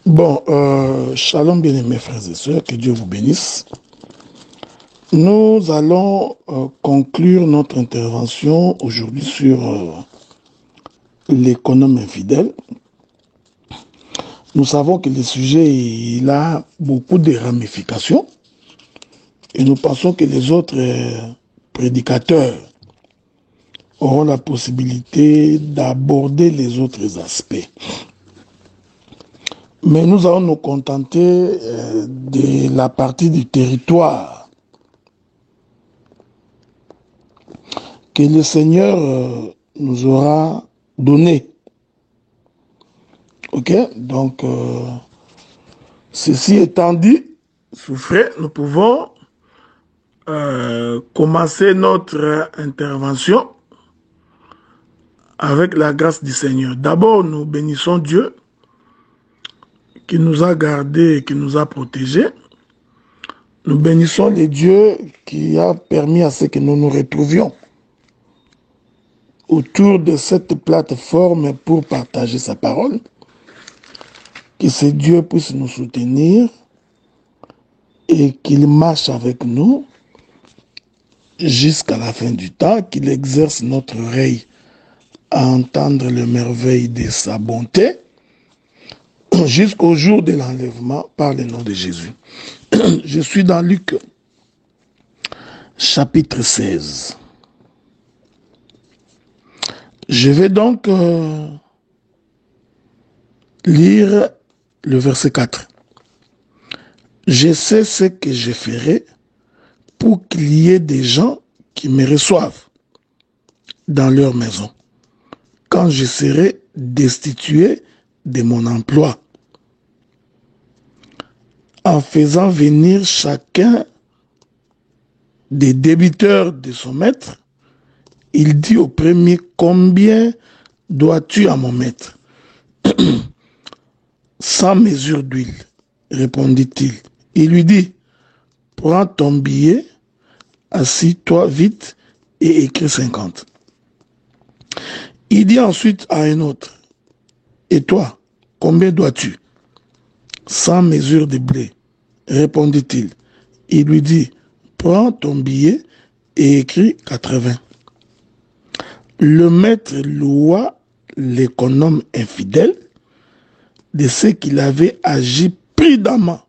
Bon, shalom bien-aimés frères et sœurs, que Dieu vous bénisse. Nous allons conclure notre intervention aujourd'hui sur l'économe infidèle. Nous savons que le sujet il a beaucoup de ramifications et nous pensons que les autres prédicateurs auront la possibilité d'aborder les autres aspects. Mais nous allons nous contenter de la partie du territoire que le Seigneur nous aura donné. Ok, donc ceci étant dit, souffrez, nous pouvons commencer notre intervention avec la grâce du Seigneur. D'abord, nous bénissons Dieu qui nous a gardés et qui nous a protégés. Nous bénissons les dieux qui a permis à ce que nous nous retrouvions autour de cette plateforme pour partager sa parole. Que ce Dieu puisse nous soutenir et qu'il marche avec nous jusqu'à la fin du temps, qu'il exerce notre oreille à entendre les merveilles de sa bonté jusqu'au jour de l'enlèvement par le nom de Jésus. Je suis dans Luc chapitre 16. Je vais donc lire le verset 4. Je sais ce que je ferai pour qu'il y ait des gens qui me reçoivent dans leur maison quand je serai destitué de mon emploi, en faisant venir chacun des débiteurs de son maître. Il dit au premier, combien dois-tu à mon maître? 100 mesures d'huile, répondit-il. Il lui dit, prends ton billet, assis-toi vite et écris 50. Il dit ensuite à un autre, et toi, combien dois-tu? 100 mesures de blé, répondit-il. Il lui dit, prends ton billet et écris 80. Le maître loua l'économe infidèle de ce qu'il avait agi prudemment.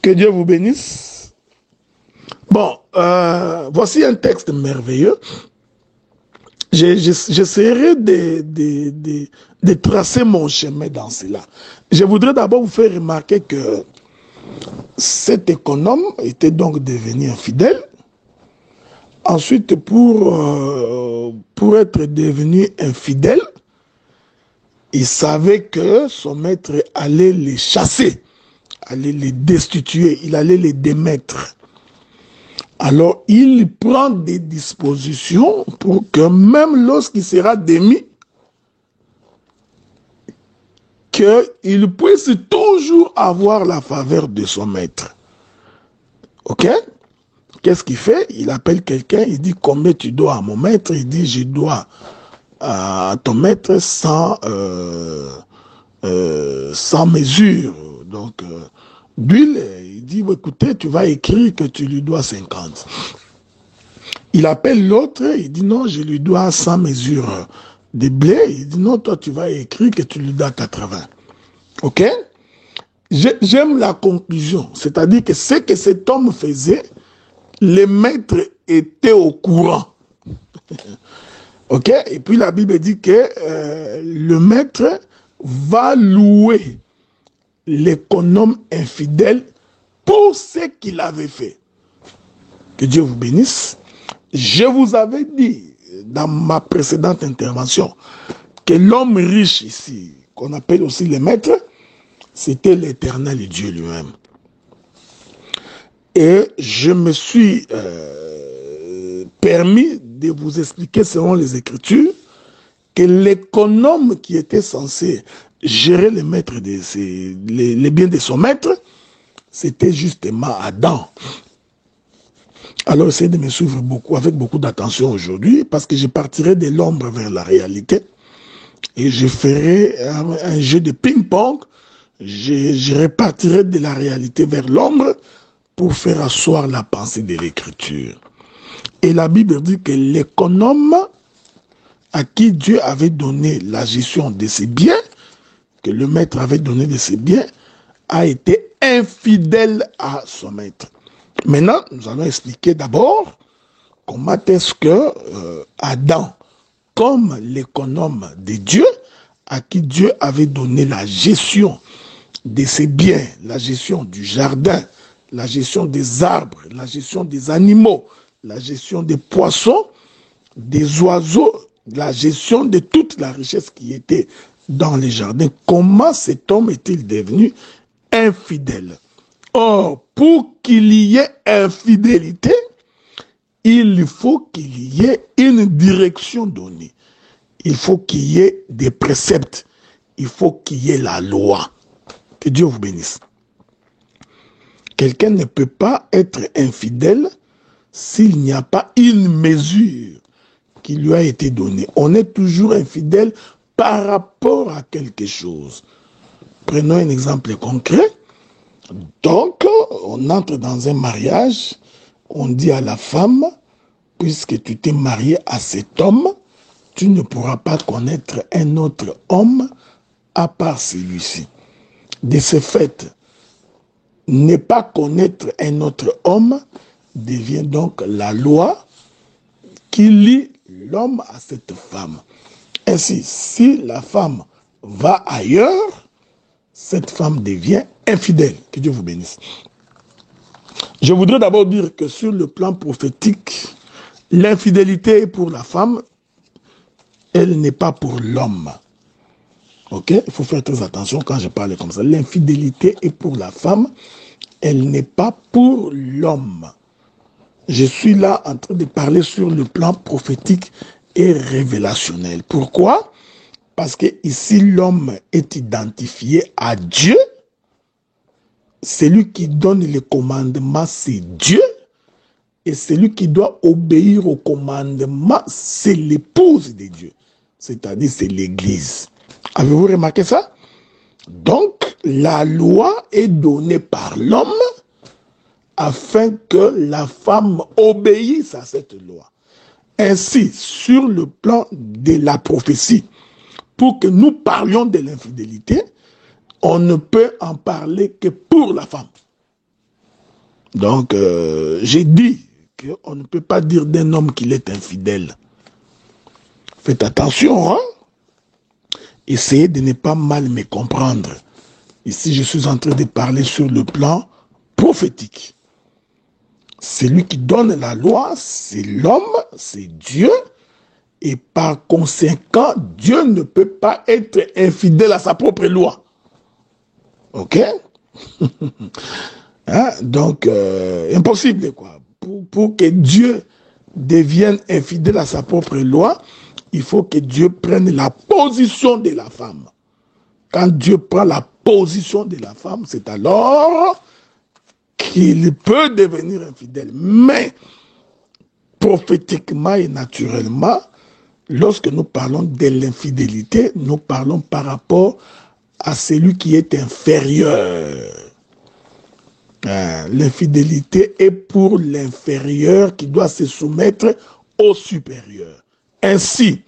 Que Dieu vous bénisse. Bon, voici un texte merveilleux. J'essaierai de tracer mon chemin dans cela. Je voudrais d'abord vous faire remarquer que cet économe était donc devenu infidèle. Ensuite, pour être devenu infidèle, il savait que son maître allait les chasser, allait les destituer, il allait les démettre. Alors, il prend des dispositions pour que même lorsqu'il sera démis, qu'il puisse toujours avoir la faveur de son maître. Ok? Qu'est-ce qu'il fait? Il appelle quelqu'un, il dit combien tu dois à mon maître? Il dit je dois à ton maître sans mesure. Donc, d'huile, il dit écoutez, tu vas écrire que tu lui dois 50. Il appelle l'autre, il dit non, je lui dois 100 mesures de blé. Il dit non, toi tu vas écrire que tu lui dois 80. Ok? J'aime la conclusion, c'est-à-dire que ce que cet homme faisait, les maîtres étaient au courant. Ok? Et puis la Bible dit que le maître va louer l'économe infidèle pour ce qu'il avait fait. Que Dieu vous bénisse. Je vous avais dit dans ma précédente intervention que l'homme riche ici, qu'on appelle aussi le maître, c'était l'Éternel Dieu lui-même. Et je me suis permis de vous expliquer selon les Écritures que l'économe qui était censé gérer les maîtres les biens de son maître, c'était justement Adam. Alors essayez de me suivre avec beaucoup d'attention aujourd'hui, parce que je partirai de l'ombre vers la réalité. et je ferai un jeu de ping-pong. Je répartirai de la réalité vers l'ombre pour faire asseoir la pensée de l'écriture. Et la Bible dit que l'économe à qui Dieu avait donné la gestion de ses biens, que le maître avait donné de ses biens, a été infidèle à son maître. Maintenant, nous allons expliquer d'abord comment est-ce que Adam, comme l'économe de Dieu, à qui Dieu avait donné la gestion de ses biens, la gestion du jardin, la gestion des arbres, la gestion des animaux, la gestion des poissons, des oiseaux, la gestion de toute la richesse qui était dans les jardins. Comment cet homme est-il devenu infidèle? Or, pour qu'il y ait infidélité, il faut qu'il y ait une direction donnée. Il faut qu'il y ait des préceptes. Il faut qu'il y ait la loi. Que Dieu vous bénisse. Quelqu'un ne peut pas être infidèle s'il n'y a pas une mesure qui lui a été donnée. On est toujours infidèle par rapport à quelque chose. Prenons un exemple concret. Donc, on entre dans un mariage, on dit à la femme, puisque tu t'es marié à cet homme, tu ne pourras pas connaître un autre homme à part celui-ci. De ce fait, ne pas connaître un autre homme devient donc la loi qui lie l'homme à cette femme. Ainsi, si la femme va ailleurs, cette femme devient infidèle. Que Dieu vous bénisse. Je voudrais d'abord dire que sur le plan prophétique, l'infidélité est pour la femme, elle n'est pas pour l'homme. Ok? Il faut faire très attention quand je parle comme ça. L'infidélité est pour la femme, elle n'est pas pour l'homme. Je suis là en train de parler sur le plan prophétique et révélationnel. Pourquoi? Parce que ici l'homme est identifié à Dieu. Celui qui donne les commandements, c'est Dieu. Et celui qui doit obéir aux commandements, c'est l'épouse de Dieu. C'est-à-dire, c'est l'Église. Avez-vous remarqué ça? Donc, la loi est donnée par l'homme afin que la femme obéisse à cette loi. Ainsi, sur le plan de la prophétie, pour que nous parlions de l'infidélité, on ne peut en parler que pour la femme. Donc, j'ai dit qu'on ne peut pas dire d'un homme qu'il est infidèle. Faites attention, hein? Essayez de ne pas mal me comprendre. Ici, je suis en train de parler sur le plan prophétique. Celui qui donne la loi, c'est l'homme, c'est Dieu. Et par conséquent, Dieu ne peut pas être infidèle à sa propre loi. Ok? Hein? Donc, impossible, quoi. Pour que Dieu devienne infidèle à sa propre loi, il faut que Dieu prenne la position de la femme. Quand Dieu prend la position de la femme, c'est alors qu'il peut devenir infidèle. Mais, prophétiquement et naturellement, lorsque nous parlons de l'infidélité, nous parlons par rapport à celui qui est inférieur. L'infidélité est pour l'inférieur qui doit se soumettre au supérieur. Ainsi,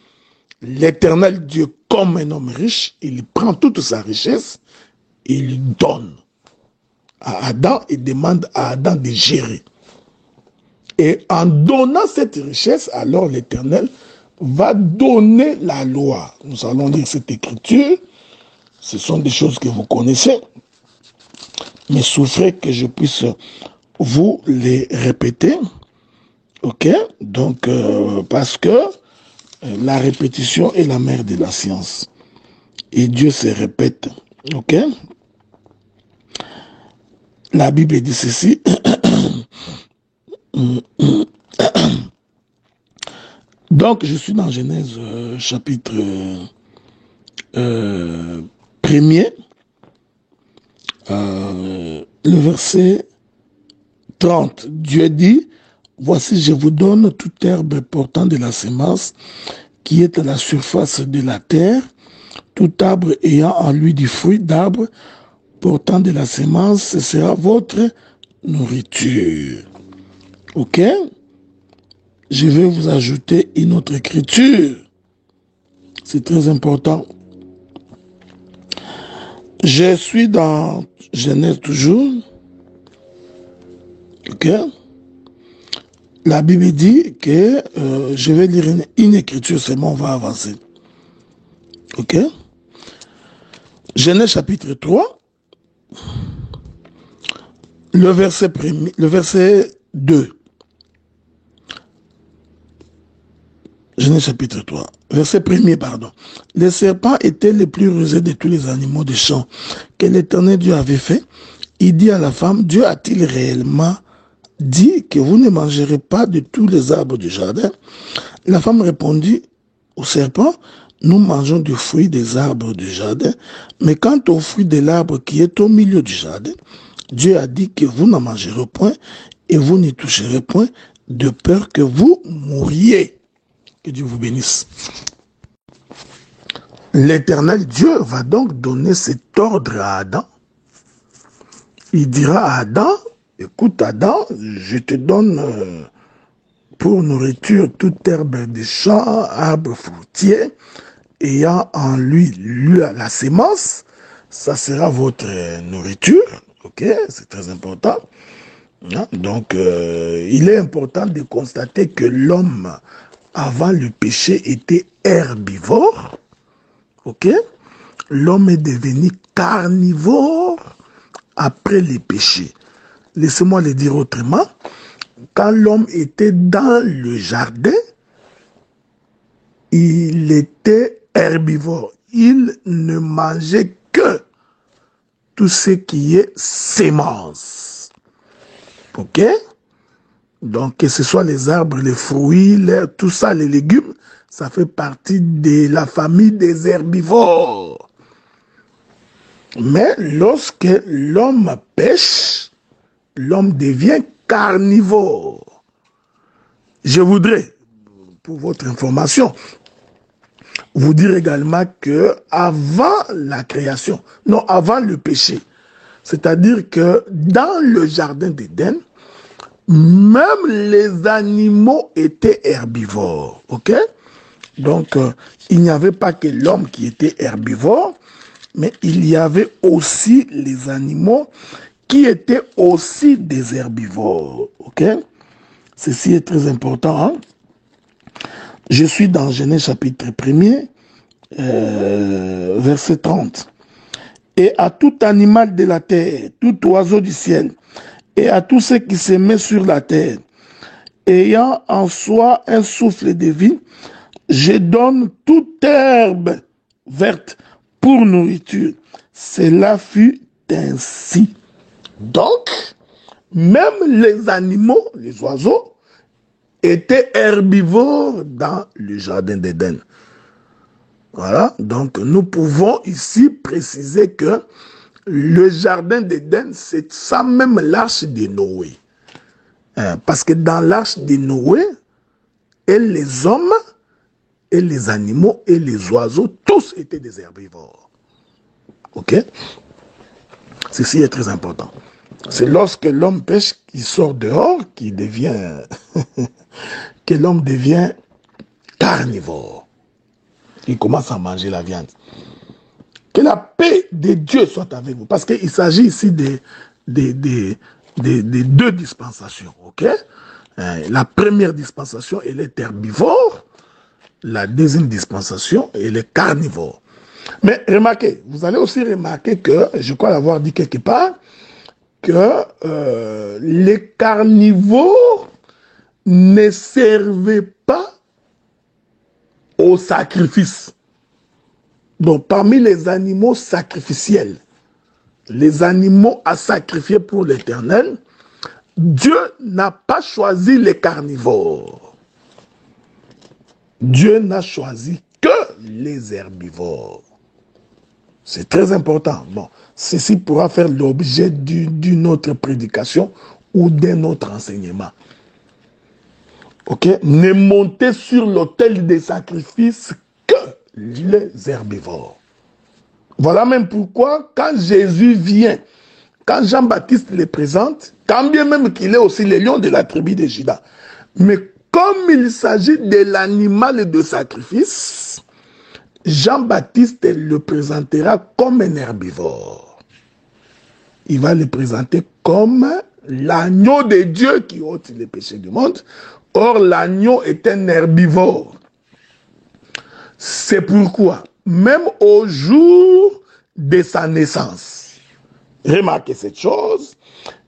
l'Éternel Dieu, comme un homme riche, il prend toute sa richesse et il donne à Adam et demande à Adam de gérer. Et en donnant cette richesse, alors l'Éternel va donner la loi. Nous allons lire cette écriture. Ce sont des choses que vous connaissez. Mais souffrez que je puisse vous les répéter. Ok? Donc, parce que la répétition est la mère de la science. Et Dieu se répète. Ok? La Bible dit ceci. Donc, je suis dans Genèse chapitre 1er, le verset 30. Dieu dit, voici, je vous donne toute herbe portant de la semence qui est à la surface de la terre, tout arbre ayant en lui du fruit d'arbre portant de la semence, ce sera votre nourriture. Ok? Je vais vous ajouter une autre écriture. C'est très important. Je suis dans Genèse toujours. Ok? La Bible dit que je vais lire une écriture, seulement on va avancer. Ok? Genèse chapitre 3, le verset 2. Genèse chapitre 3, verset 1er, pardon. Les serpents étaient les plus rusés de tous les animaux des champs que l'Éternel Dieu avait fait. Il dit à la femme, Dieu a-t-il réellement dit que vous ne mangerez pas de tous les arbres du jardin? La femme répondit au serpent, nous mangeons du fruit des arbres du jardin, mais quant au fruit de l'arbre qui est au milieu du jardin, Dieu a dit que vous n'en mangerez point et vous n'y toucherez point, de peur que vous mouriez. Que Dieu vous bénisse. L'Éternel Dieu va donc donner cet ordre à Adam. Il dira à Adam, écoute Adam, je te donne pour nourriture toute herbe des champs, arbre fruitier, ayant en lui la sémence, ça sera votre nourriture. Ok, c'est très important. Donc, il est important de constater que l'homme, avant le péché, était herbivore. Ok? L'homme est devenu carnivore après le péché. Laissez-moi le dire autrement. Quand l'homme était dans le jardin, il était herbivore. Il ne mangeait que tout ce qui est sémence. Ok? Donc, que ce soit les arbres, les fruits, tout ça, les légumes, ça fait partie de la famille des herbivores. Mais lorsque l'homme pêche, l'homme devient carnivore. Je voudrais, pour votre information, vous dire également que avant la création, non, avant le péché, c'est-à-dire que dans le jardin d'Éden, même les animaux étaient herbivores, ok? Donc, il n'y avait pas que l'homme qui était herbivore, mais il y avait aussi les animaux qui étaient aussi des herbivores, ok? Ceci est très important. Hein? Je suis dans Genèse chapitre 1er, verset 30. Et à tout animal de la terre, tout oiseau du ciel, et à tout ce qui se met sur la terre, ayant en soi un souffle de vie, je donne toute herbe verte pour nourriture. Cela fut ainsi. Donc, même les animaux, les oiseaux, étaient herbivores dans le jardin d'Éden. Voilà, donc nous pouvons ici préciser que le jardin d'Éden, c'est ça même l'arche de Noé. Parce que dans l'arche de Noé, et les hommes, et les animaux, et les oiseaux, tous étaient des herbivores. Ok? Ceci est très important. C'est lorsque l'homme pêche, qu'il sort dehors, qu'il devient, que l'homme devient carnivore. Il commence à manger la viande. Que la paix de Dieu soit avec vous. Parce qu'il s'agit ici des deux dispensations. Ok? La première dispensation, elle est herbivore. La deuxième dispensation, elle est carnivore. Mais remarquez, vous allez aussi remarquer que, je crois l'avoir dit quelque part, que les carnivores ne servaient pas au sacrifice. Donc, parmi les animaux sacrificiels, les animaux à sacrifier pour l'Éternel, Dieu n'a pas choisi les carnivores. Dieu n'a choisi que les herbivores. C'est très important. Bon, ceci pourra faire l'objet d'une autre prédication ou d'un autre enseignement. Ok? Ne montez sur l'autel des sacrifices que les herbivores. Voilà même pourquoi, quand Jésus vient, quand Jean-Baptiste les présente, quand bien même qu'il est aussi le lion de la tribu de Juda, mais comme il s'agit de l'animal de sacrifice, Jean-Baptiste le présentera comme un herbivore. Il va le présenter comme l'agneau de Dieu qui ôte les péchés du monde. Or, l'agneau est un herbivore. C'est pourquoi, même au jour de sa naissance, remarquez cette chose,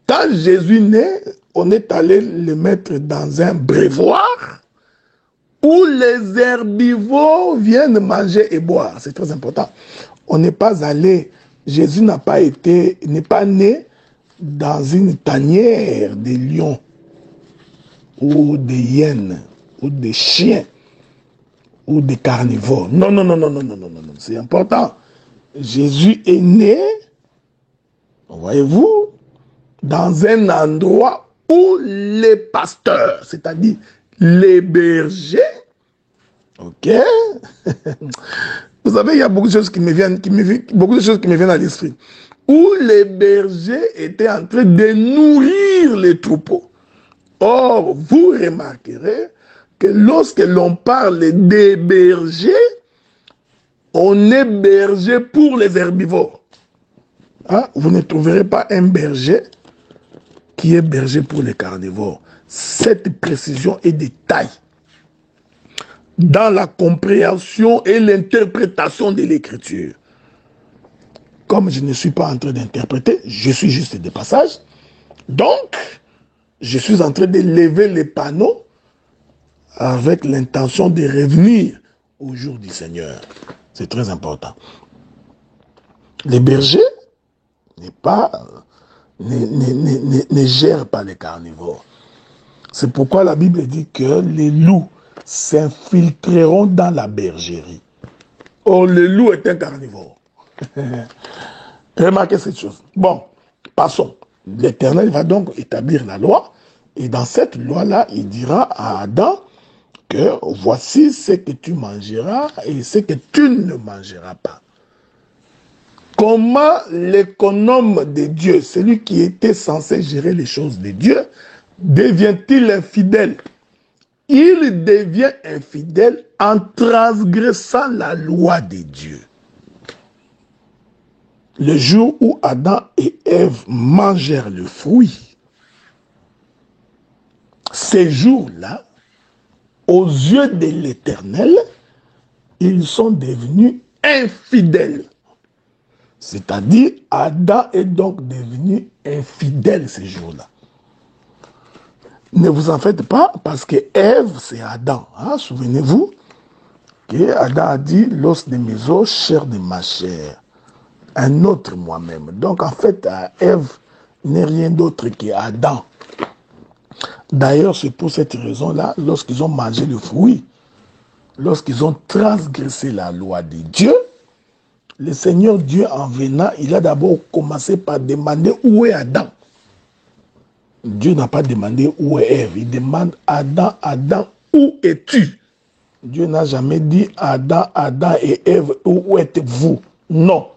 quand Jésus naît, on est allé le mettre dans un brévoire où les herbivores viennent manger et boire. C'est très important. On n'est pas allé, Jésus n'est pas né dans une tanière de lions ou de hyènes ou de chiens ou des carnivores. Non, non, non, non, non, non, non, non, non. C'est important. Jésus est né, voyez-vous, dans un endroit où les pasteurs, c'est-à-dire les bergers, ok? Vous savez, il y a beaucoup de choses qui me viennent à l'esprit. Où les bergers étaient en train de nourrir les troupeaux. Or, vous remarquerez que lorsque l'on parle des bergers, on est berger pour les herbivores. Hein? Vous ne trouverez pas un berger qui est berger pour les carnivores. Cette précision est de taille dans la compréhension et l'interprétation de l'écriture. Comme je ne suis pas en train d'interpréter, je suis juste des passages. Donc, je suis en train de lever les panneaux avec l'intention de revenir au jour du Seigneur. C'est très important. Les bergers ne gèrent pas les carnivores. C'est pourquoi la Bible dit que les loups s'infiltreront dans la bergerie. Or, le loup est un carnivore. Remarquez cette chose. Bon, passons. L'Éternel va donc établir la loi. Et dans cette loi-là, il dira à Adam que voici ce que tu mangeras et ce que tu ne mangeras pas. Comment l'économe de Dieu, celui qui était censé gérer les choses de Dieu, devient-il infidèle? Il devient infidèle en transgressant la loi de Dieu. Le jour où Adam et Ève mangèrent le fruit, ces jours-là, aux yeux de l'Éternel, ils sont devenus infidèles. C'est-à-dire, Adam est donc devenu infidèle ces jours-là. Ne vous en faites pas, parce que Ève, c'est Adam. Hein? Souvenez-vous que Adam a dit, l'os de mes os, chair de ma chair. Un autre moi-même. Donc, en fait, Ève n'est rien d'autre qu'Adam. D'ailleurs, c'est pour cette raison-là, lorsqu'ils ont mangé le fruit, lorsqu'ils ont transgressé la loi de Dieu, le Seigneur Dieu, en venant, il a d'abord commencé par demander où est Adam. Dieu n'a pas demandé où est Ève. Il demande Adam, Adam, où es-tu? Dieu n'a jamais dit Adam, Adam et Ève, où êtes-vous? Non.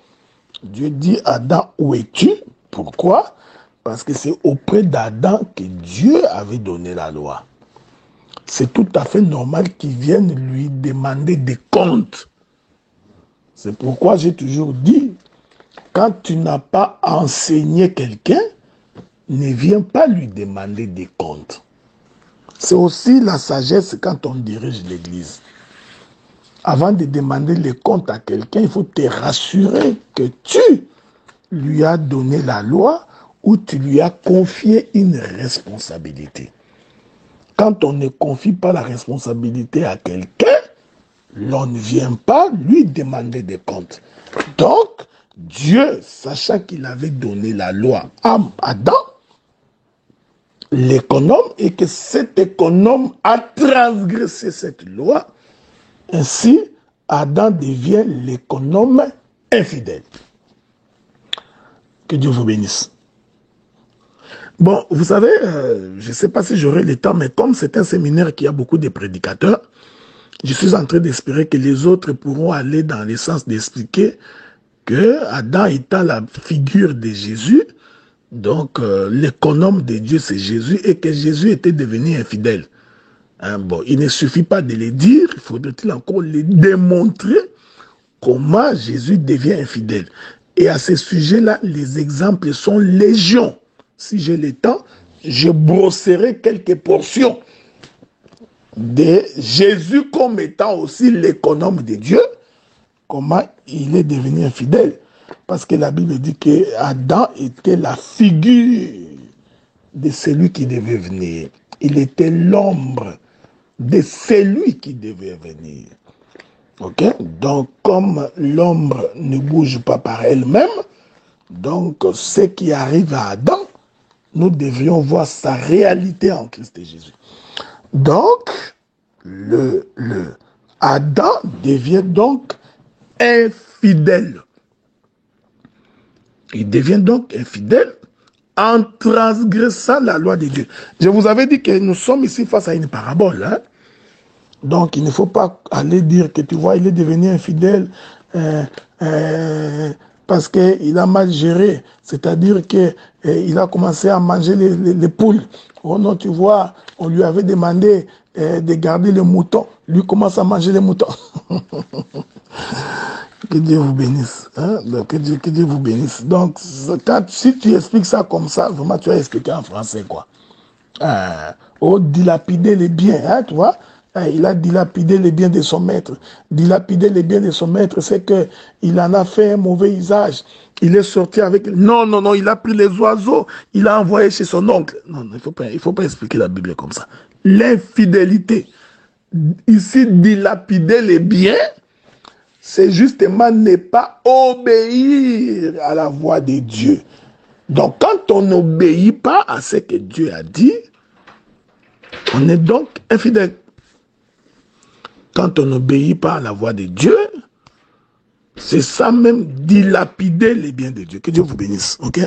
Dieu dit Adam, où es-tu? Pourquoi? Parce que c'est auprès d'Adam que Dieu avait donné la loi. C'est tout à fait normal qu'il vienne lui demander des comptes. C'est pourquoi j'ai toujours dit, quand tu n'as pas enseigné quelqu'un, ne viens pas lui demander des comptes. C'est aussi la sagesse quand on dirige l'Église. Avant de demander les comptes à quelqu'un, il faut te rassurer que tu lui as donné la loi ou tu lui as confié une responsabilité. Quand on ne confie pas la responsabilité à quelqu'un, l'on ne vient pas lui demander des comptes. Donc, Dieu, sachant qu'il avait donné la loi à Adam, l'économe, et que cet économe a transgressé cette loi, ainsi, Adam devient l'économe infidèle. Que Dieu vous bénisse. Bon, vous savez, je ne sais pas si j'aurai le temps, mais comme c'est un séminaire qui a beaucoup de prédicateurs, je suis en train d'espérer que les autres pourront aller dans le sens d'expliquer que Adam étant la figure de Jésus, donc l'économe de Dieu c'est Jésus, et que Jésus était devenu infidèle. Hein, bon, il ne suffit pas de le dire, il faudrait-il encore le démontrer comment Jésus devient infidèle. Et à ce sujet-là, les exemples sont légion. Si j'ai le temps, je brosserai quelques portions de Jésus comme étant aussi l'économe de Dieu, comment il est devenu infidèle. Parce que la Bible dit que Adam était la figure de celui qui devait venir. Il était l'ombre de celui qui devait venir. Ok? Donc, comme l'ombre ne bouge pas par elle-même, donc ce qui arrive à Adam, nous devrions voir sa réalité en Christ Jésus. Donc, Adam devient donc infidèle. Il devient donc infidèle en transgressant la loi de Dieu. Je vous avais dit que nous sommes ici face à une parabole. Hein? Donc, il ne faut pas aller dire que, tu vois, il est devenu infidèle parce qu'il a mal géré. C'est-à-dire qu'il a commencé à manger les poules. Oh non, tu vois, on lui avait demandé de garder les moutons. Lui commence à manger les moutons. Que Dieu vous bénisse. Hein? Donc, que Dieu vous bénisse. Donc, si tu expliques ça comme ça, vraiment, tu vas expliquer en français, quoi. Dilapider les biens, hein, tu vois. Il a dilapidé les biens de son maître. Dilapider les biens de son maître, c'est qu'il en a fait un mauvais usage. Il est sorti avec... Non, il a pris les oiseaux, il a envoyé chez son oncle. Non, il faut pas expliquer la Bible comme ça. L'infidélité. Ici, dilapider les biens, c'est justement ne pas obéir à la voix de Dieu. Donc, quand on n'obéit pas à ce que Dieu a dit, on est donc infidèle. Quand on n'obéit pas à la voix de Dieu, c'est ça même, dilapider les biens de Dieu. Que Dieu vous bénisse, ok?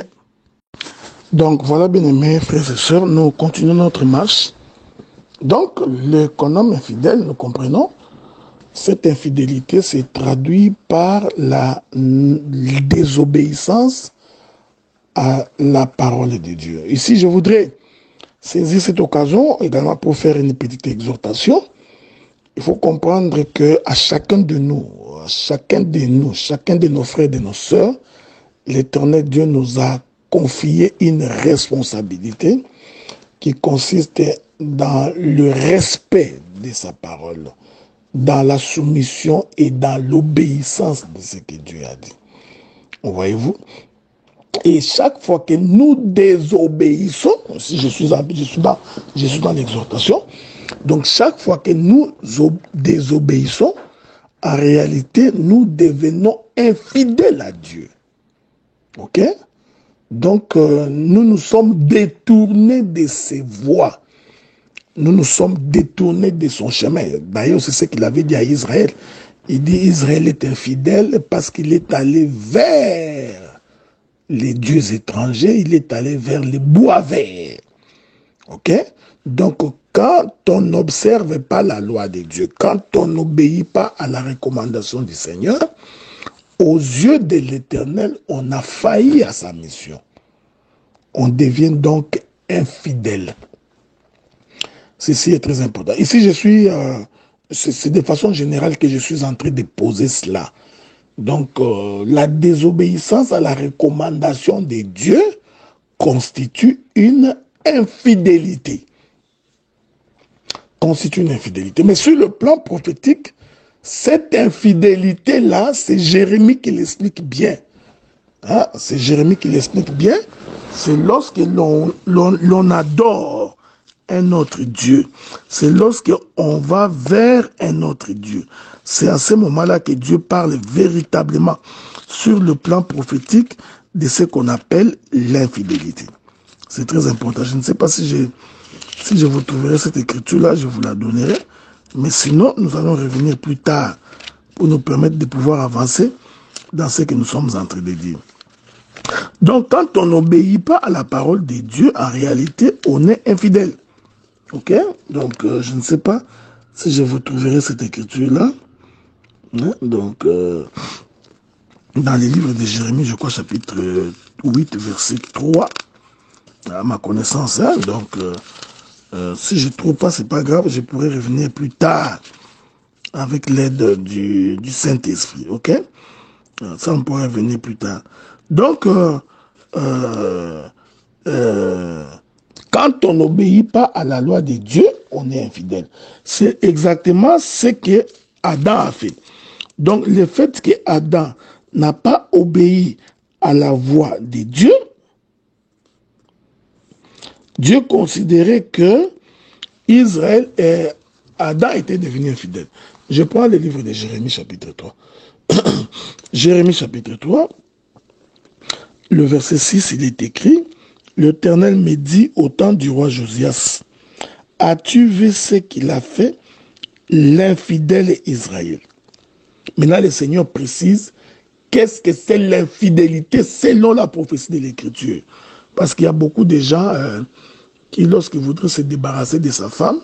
Donc, voilà, bien-aimés frères et sœurs, nous continuons notre marche. Donc, l'économe infidèle, nous comprenons, cette infidélité se traduit par la désobéissance à la parole de Dieu. Ici, je voudrais saisir cette occasion également pour faire une petite exhortation. Il faut comprendre qu'à chacun de nous, chacun de nos frères et de nos sœurs, l'Éternel Dieu nous a confié une responsabilité qui consiste dans le respect de sa parole, dans la soumission et dans l'obéissance de ce que Dieu a dit. Voyez-vous? Et chaque fois que nous désobéissons, si je suis dans l'exhortation, donc chaque fois que nous désobéissons, en réalité, nous devenons infidèles à Dieu. Ok? Donc, nous nous sommes détournés de ses voies. Nous nous sommes détournés de son chemin. D'ailleurs, c'est ce qu'il avait dit à Israël. Il dit, Israël est infidèle parce qu'il est allé vers les dieux étrangers, il est allé vers les bois verts. Ok? Donc, quand on n'observe pas la loi de Dieu, quand on n'obéit pas à la recommandation du Seigneur, aux yeux de l'Éternel, on a failli à sa mission. On devient donc infidèle. Ceci est très important. Ici, c'est de façon générale que je suis en train de poser cela. Donc, la désobéissance à la recommandation de Dieu constitue une infidélité. Mais sur le plan prophétique, cette infidélité-là, c'est Jérémie qui l'explique bien. Hein? C'est Jérémie qui l'explique bien. C'est lorsque l'on adore un autre Dieu. C'est lorsqu'on va vers un autre Dieu. C'est à ce moment-là que Dieu parle véritablement sur le plan prophétique de ce qu'on appelle l'infidélité. C'est très important. Je ne sais pas si je vous trouverai cette écriture-là, je vous la donnerai. Mais sinon, nous allons revenir plus tard pour nous permettre de pouvoir avancer dans ce que nous sommes en train de dire. Donc, quand on n'obéit pas à la parole de Dieu, en réalité, on est infidèle. Ok? Donc, je ne sais pas si je vous trouverai cette écriture-là. Hein? Donc, dans les livres de Jérémie, je crois, chapitre 8, verset 3, à ma connaissance. Hein? Donc, si je ne trouve pas, c'est pas grave, je pourrais revenir plus tard avec l'aide du Saint-Esprit. Ok? Ça, on pourrait revenir plus tard. Donc, quand on n'obéit pas à la loi de Dieu, on est infidèle. C'est exactement ce que Adam a fait. Donc, le fait que Adam n'a pas obéi à la voix de Dieu, Dieu considérait que Israël et Adam était devenu infidèle. Je prends le livre de Jérémie chapitre 3. Jérémie chapitre 3, le verset 6, il est écrit, « L'Éternel me dit au temps du roi Josias, as-tu vu ce qu'il a fait, l'infidèle Israël ?» Maintenant, le Seigneur précise, qu'est-ce que c'est l'infidélité selon la prophétie de l'Écriture? Parce qu'il y a beaucoup de gens qui, lorsqu'ils voudraient se débarrasser de sa femme,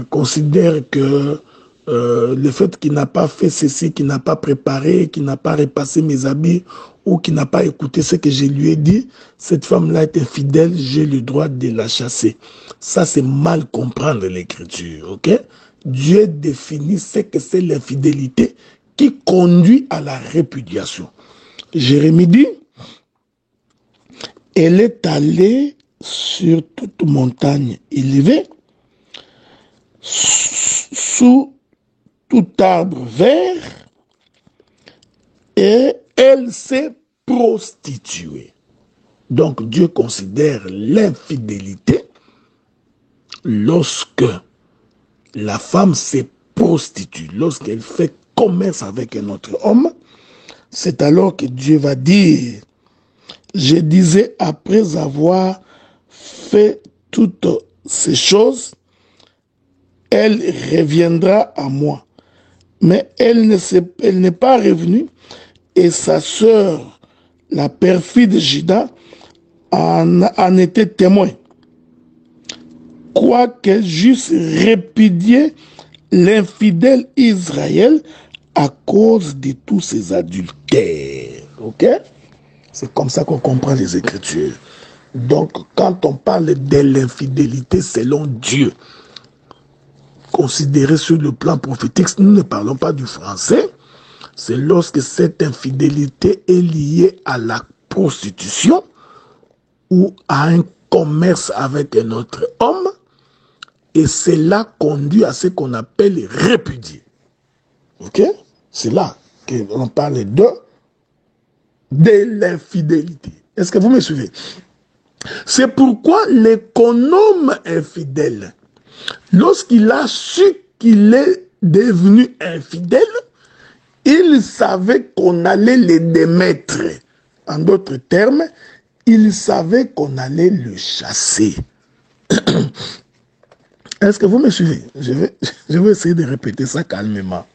considèrent que le fait qu'il n'a pas fait ceci, qu'il n'a pas préparé, qu'il n'a pas repassé mes habits, ou qu'il n'a pas écouté ce que je lui ai dit, cette femme-là est infidèle, j'ai le droit de la chasser. Ça, c'est mal comprendre l'Écriture, ok? Dieu définit ce que c'est l'infidélité qui conduit à la répudiation. Jérémie dit, elle est allée sur toute montagne élevée, sous tout arbre vert, et elle s'est prostituée. Donc Dieu considère l'infidélité lorsque la femme se prostitue, lorsqu'elle fait commerce avec un autre homme. C'est alors que Dieu va dire, je disais, après avoir fait toutes ces choses, elle reviendra à moi. Mais elle n'est pas revenue, et sa sœur, la perfide Juda, en était témoin. Quoique j'eusse répudié l'infidèle Israël à cause de tous ses adultères. Ok? C'est comme ça qu'on comprend les Écritures. Donc, quand on parle de l'infidélité selon Dieu, considéré sur le plan prophétique, nous ne parlons pas du français, c'est lorsque cette infidélité est liée à la prostitution ou à un commerce avec un autre homme, et cela conduit à ce qu'on appelle répudier. Ok? C'est là qu'on parle de l'infidélité. Est-ce que vous me suivez? C'est pourquoi l'économe infidèle, lorsqu'il a su qu'il est devenu infidèle, il savait qu'on allait le démettre. En d'autres termes, il savait qu'on allait le chasser. Est-ce que vous me suivez? Je vais essayer de répéter ça calmement.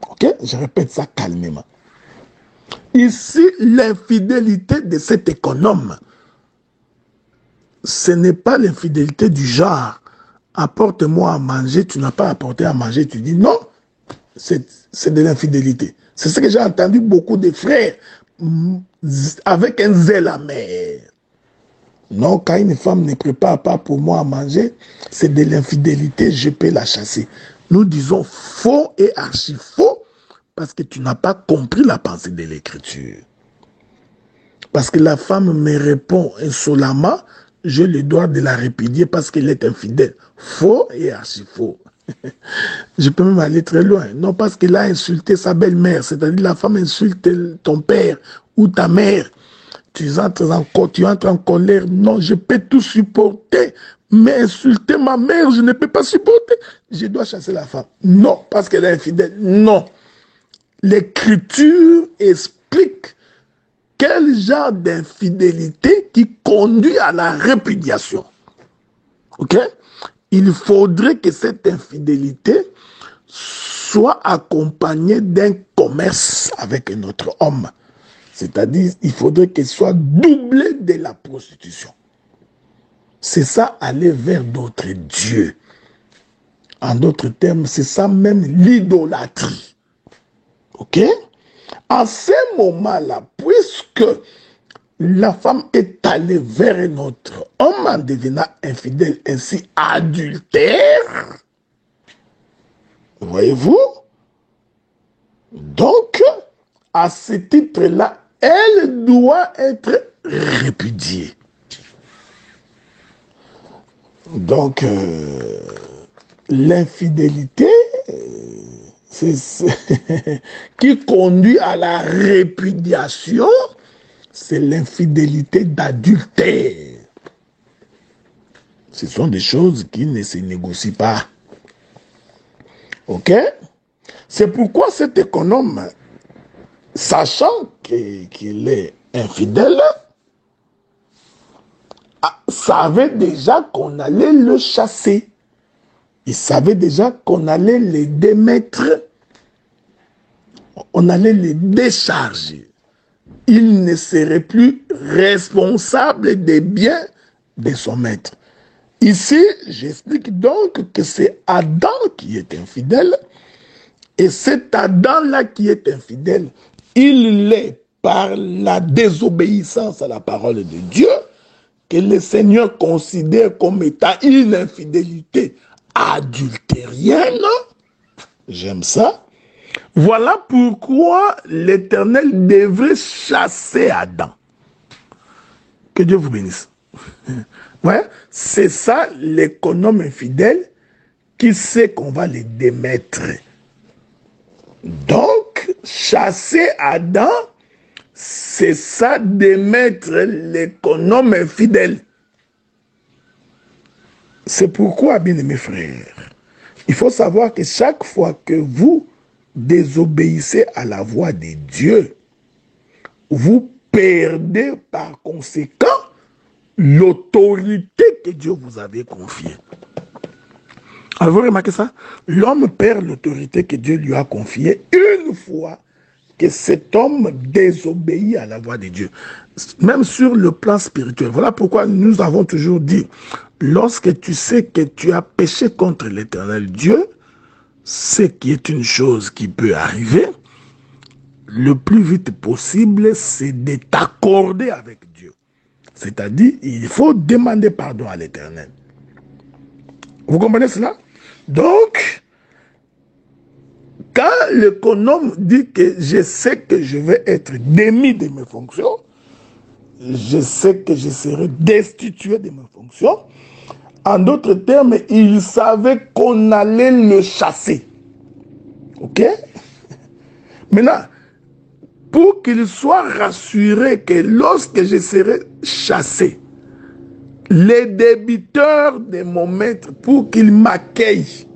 Ok? Je répète ça calmement. Ici, l'infidélité de cet économe, ce n'est pas l'infidélité du genre apporte-moi à manger, tu n'as pas apporté à manger, tu dis non, c'est de l'infidélité. C'est ce que j'ai entendu beaucoup de frères avec un zèle amer. Non, quand une femme ne prépare pas pour moi à manger, c'est de l'infidélité, je peux la chasser. Nous disons faux et archi faux parce que tu n'as pas compris la pensée de l'Écriture. Parce que la femme me répond insolemment, je le dois de la répudier parce qu'elle est infidèle. Faux et archi faux. Je peux même aller très loin. Non parce qu'elle a insulté sa belle-mère, c'est-à-dire la femme insulte ton père ou ta mère. Tu entres en colère. Non, je peux tout supporter, mais insulter ma mère, je ne peux pas supporter. Je dois chasser la femme. Non, parce qu'elle est infidèle. Non. L'Écriture explique quel genre d'infidélité qui conduit à la répudiation. Ok? Il faudrait que cette infidélité soit accompagnée d'un commerce avec un autre homme. C'est-à-dire, il faudrait qu'elle soit doublée de la prostitution. C'est ça, aller vers d'autres dieux. En d'autres termes, c'est ça même l'idolâtrie. Ok? À ce moment-là, puisque la femme est allée vers un autre homme en devenant infidèle, ainsi adultère, voyez-vous? Donc, à ce titre-là, elle doit être répudiée. Donc, l'infidélité, qui conduit à la répudiation, c'est l'infidélité d'adultère. Ce sont des choses qui ne se négocient pas. Ok? C'est pourquoi cet économe, sachant qu'il est infidèle, savait déjà qu'on allait le chasser. Il savait déjà qu'on allait les démettre. On allait les décharger. Il ne serait plus responsable des biens de son maître. Ici, j'explique donc que c'est Adam qui est infidèle. Et cet Adam-là qui est infidèle, il l'est par la désobéissance à la parole de Dieu, que le Seigneur considère comme étant une infidélité adultérienne. J'aime ça. Voilà pourquoi l'Éternel devrait chasser Adam. Que Dieu vous bénisse. Ouais, c'est ça l'économe infidèle qui sait qu'on va les démettre. Donc, chasser Adam, c'est ça démettre l'économe infidèle. C'est pourquoi, bien aimés frères, il faut savoir que chaque fois que vous désobéissez à la voix de Dieu, vous perdez par conséquent l'autorité que Dieu vous avait confiée. Avez-vous remarqué ça? L'homme perd l'autorité que Dieu lui a confiée une fois que cet homme désobéit à la voix de Dieu. Même sur le plan spirituel. Voilà pourquoi nous avons toujours dit, lorsque tu sais que tu as péché contre l'Éternel Dieu, ce qui est une chose qui peut arriver, le plus vite possible, c'est de t'accorder avec Dieu. C'est-à-dire, il faut demander pardon à l'Éternel. Vous comprenez cela? Donc, quand l'économe dit que je sais que je vais être démis de mes fonctions, je sais que je serai destitué de mes fonctions, en d'autres termes, il savait qu'on allait le chasser. Ok? Maintenant, pour qu'il soit rassuré que lorsque je serai chassé, les débiteurs de mon maître, pour qu'ils m'accueillent,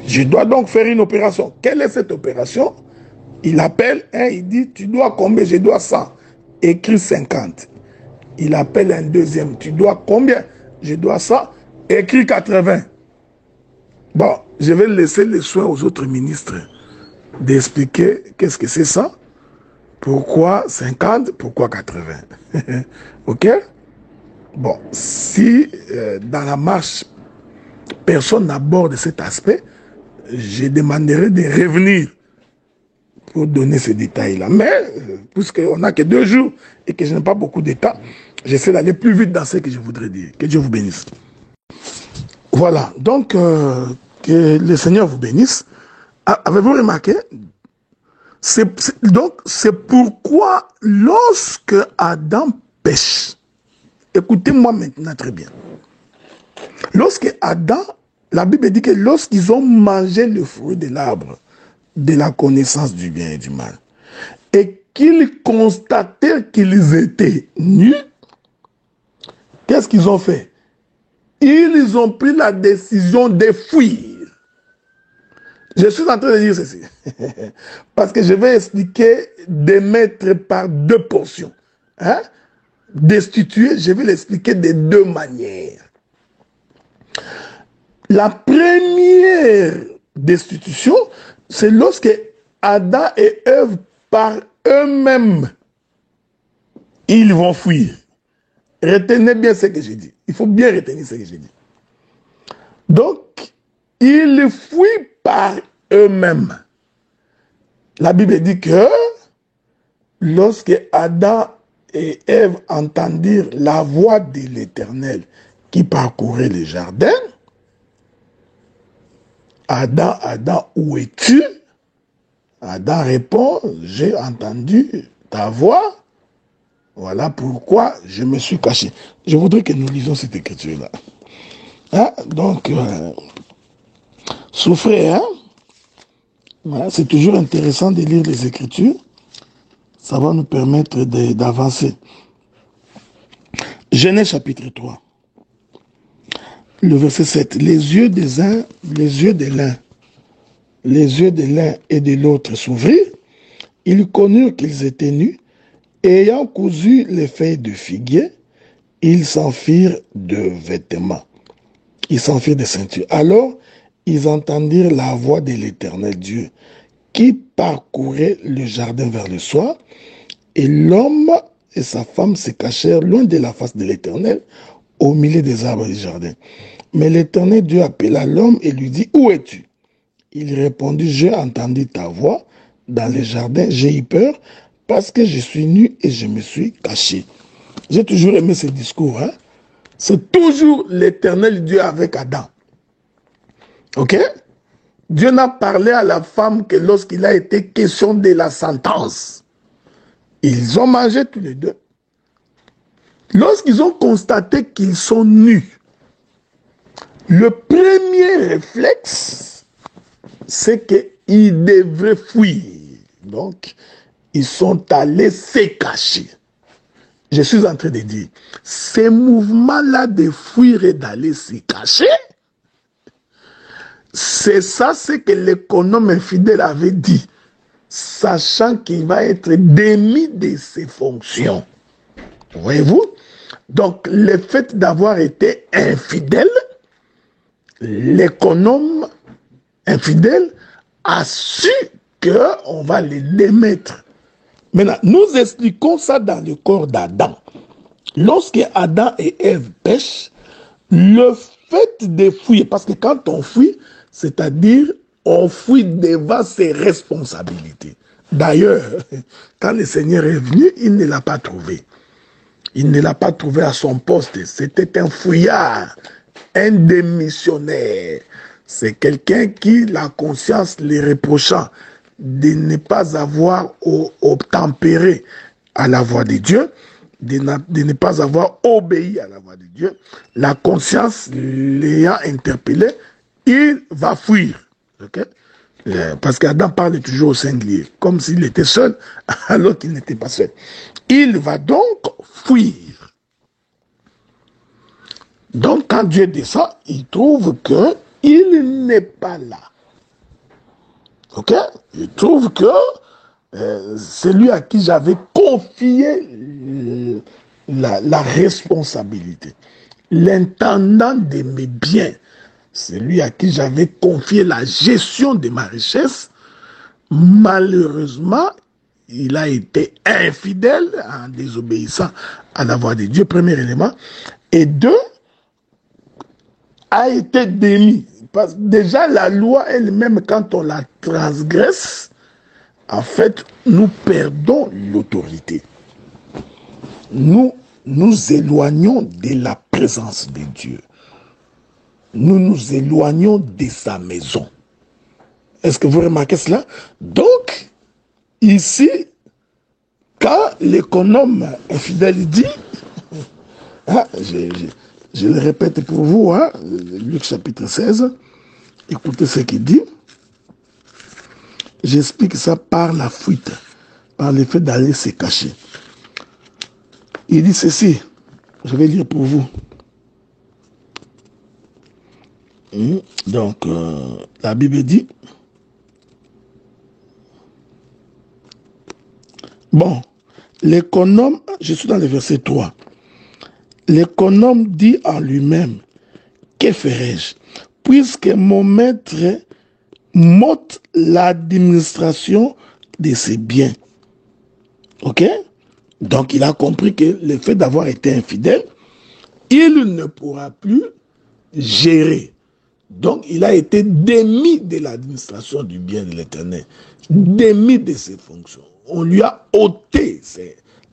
je dois donc faire une opération. Quelle est cette opération? Il appelle un, il dit, tu dois combien? Je dois 100. Écrit 50. Il appelle un deuxième, tu dois combien? Je dois 100. Écrit 80. Bon, je vais laisser les soins aux autres ministres d'expliquer qu'est-ce que c'est ça, pourquoi 50, pourquoi 80. Ok? Bon, si dans la marche, personne n'aborde cet aspect, je demanderai de revenir pour donner ces détails-là. Mais, puisqu'on n'a que 2 jours et que je n'ai pas beaucoup de temps, j'essaie d'aller plus vite dans ce que je voudrais dire. Que Dieu vous bénisse. Voilà, donc, que le Seigneur vous bénisse. Avez-vous remarqué? Donc, c'est pourquoi lorsque Adam pêche, écoutez-moi maintenant très bien. Lorsque Adam, la Bible dit que lorsqu'ils ont mangé le fruit de l'arbre de la connaissance du bien et du mal, et qu'ils constatèrent qu'ils étaient nus, qu'est-ce qu'ils ont fait? Ils ont pris la décision de fuir. Je suis en train de dire ceci, parce que je vais expliquer démettre par 2 portions. Hein? Destituer, je vais l'expliquer de 2 manières. La première destitution, c'est lorsque Adam et Ève, par eux-mêmes, ils vont fuir. Retenez bien ce que j'ai dit. Il faut bien retenir ce que j'ai dit. Donc, ils fuient par eux-mêmes. La Bible dit que lorsque Adam et Ève entendirent la voix de l'Éternel qui parcourait le jardin, Adam, Adam, où es-tu? Adam répond, j'ai entendu ta voix, voilà pourquoi je me suis caché. Je voudrais que nous lisons cette écriture-là. Hein? Donc, souffrez, hein? Voilà, c'est toujours intéressant de lire les Écritures. Ça va nous permettre d'avancer. Genèse chapitre 3. Le verset 7. Les yeux des uns, les yeux de l'un et de l'autre s'ouvrirent. Ils connurent qu'ils étaient nus. Et ayant cousu les feuilles de figuier, ils s'enfirent de vêtements. Ils s'enfirent de ceintures. Alors, ils entendirent la voix de l'Éternel Dieu qui parcourait le jardin vers le soir, et l'homme et sa femme se cachèrent loin de la face de l'Éternel, au milieu des arbres du jardin. Mais l'Éternel Dieu appela l'homme et lui dit, où es-tu? Il répondit, j'ai entendu ta voix dans le jardin, j'ai eu peur parce que je suis nu et je me suis caché. J'ai toujours aimé ce discours. Hein? C'est toujours l'Éternel Dieu avec Adam. Ok? Dieu n'a parlé à la femme que lorsqu'il a été question de la sentence. Ils ont mangé tous les deux. Lorsqu'ils ont constaté qu'ils sont nus, le premier réflexe, c'est qu'ils devraient fuir. Donc, ils sont allés se cacher. Je suis en train de dire, ces mouvements-là de fuir et d'aller se cacher, c'est ça ce que l'économe infidèle avait dit, sachant qu'il va être démis de ses fonctions. Voyez-vous? Donc, le fait d'avoir été infidèle, l'économe infidèle a su qu'on va les démettre. Maintenant, nous expliquons ça dans le corps d'Adam. Lorsque Adam et Ève pêchent, le fait de fuir, parce que quand on fuit, c'est-à-dire on fuit devant ses responsabilités. D'ailleurs, quand le Seigneur est venu, il ne l'a pas trouvé. Il ne l'a pas trouvé à son poste. C'était un fouillard, un démissionnaire. C'est quelqu'un qui, la conscience les reprochant de ne pas avoir obtempéré à la voix de Dieu, de ne pas avoir obéi à la voix de Dieu, la conscience l'ayant interpellé, il va fuir. Okay? Parce qu'Adam parle toujours au singulier, comme s'il était seul, alors qu'il n'était pas seul. Il va donc fuir. Donc, quand Dieu descend, il trouve qu'il n'est pas là. Ok? Il trouve que celui à qui j'avais confié la responsabilité, l'intendant de mes biens, celui à qui j'avais confié la gestion de ma richesse, malheureusement, il a été infidèle en désobéissant à la voix de Dieu, premier élément. Et deux, a été démis. Parce que déjà, la loi elle-même, quand on la transgresse, en fait, nous perdons l'autorité. Nous nous éloignons de la présence de Dieu. Nous nous éloignons de sa maison. Est-ce que vous remarquez cela? Donc, ici, quand l'économe infidèle dit, hein, je le répète pour vous, hein, Luc chapitre 16, écoutez ce qu'il dit. J'explique ça par la fuite, par le fait d'aller se cacher. Il dit ceci, je vais lire pour vous. Donc, la Bible dit, bon, l'économe, je suis dans le verset 3, l'économe dit en lui-même, que ferai-je, puisque mon maître m'ôte l'administration de ses biens. Ok? Donc il a compris que le fait d'avoir été infidèle, il ne pourra plus gérer. Donc il a été démis de l'administration du bien de l'Éternel, démis de ses fonctions. On lui a ôté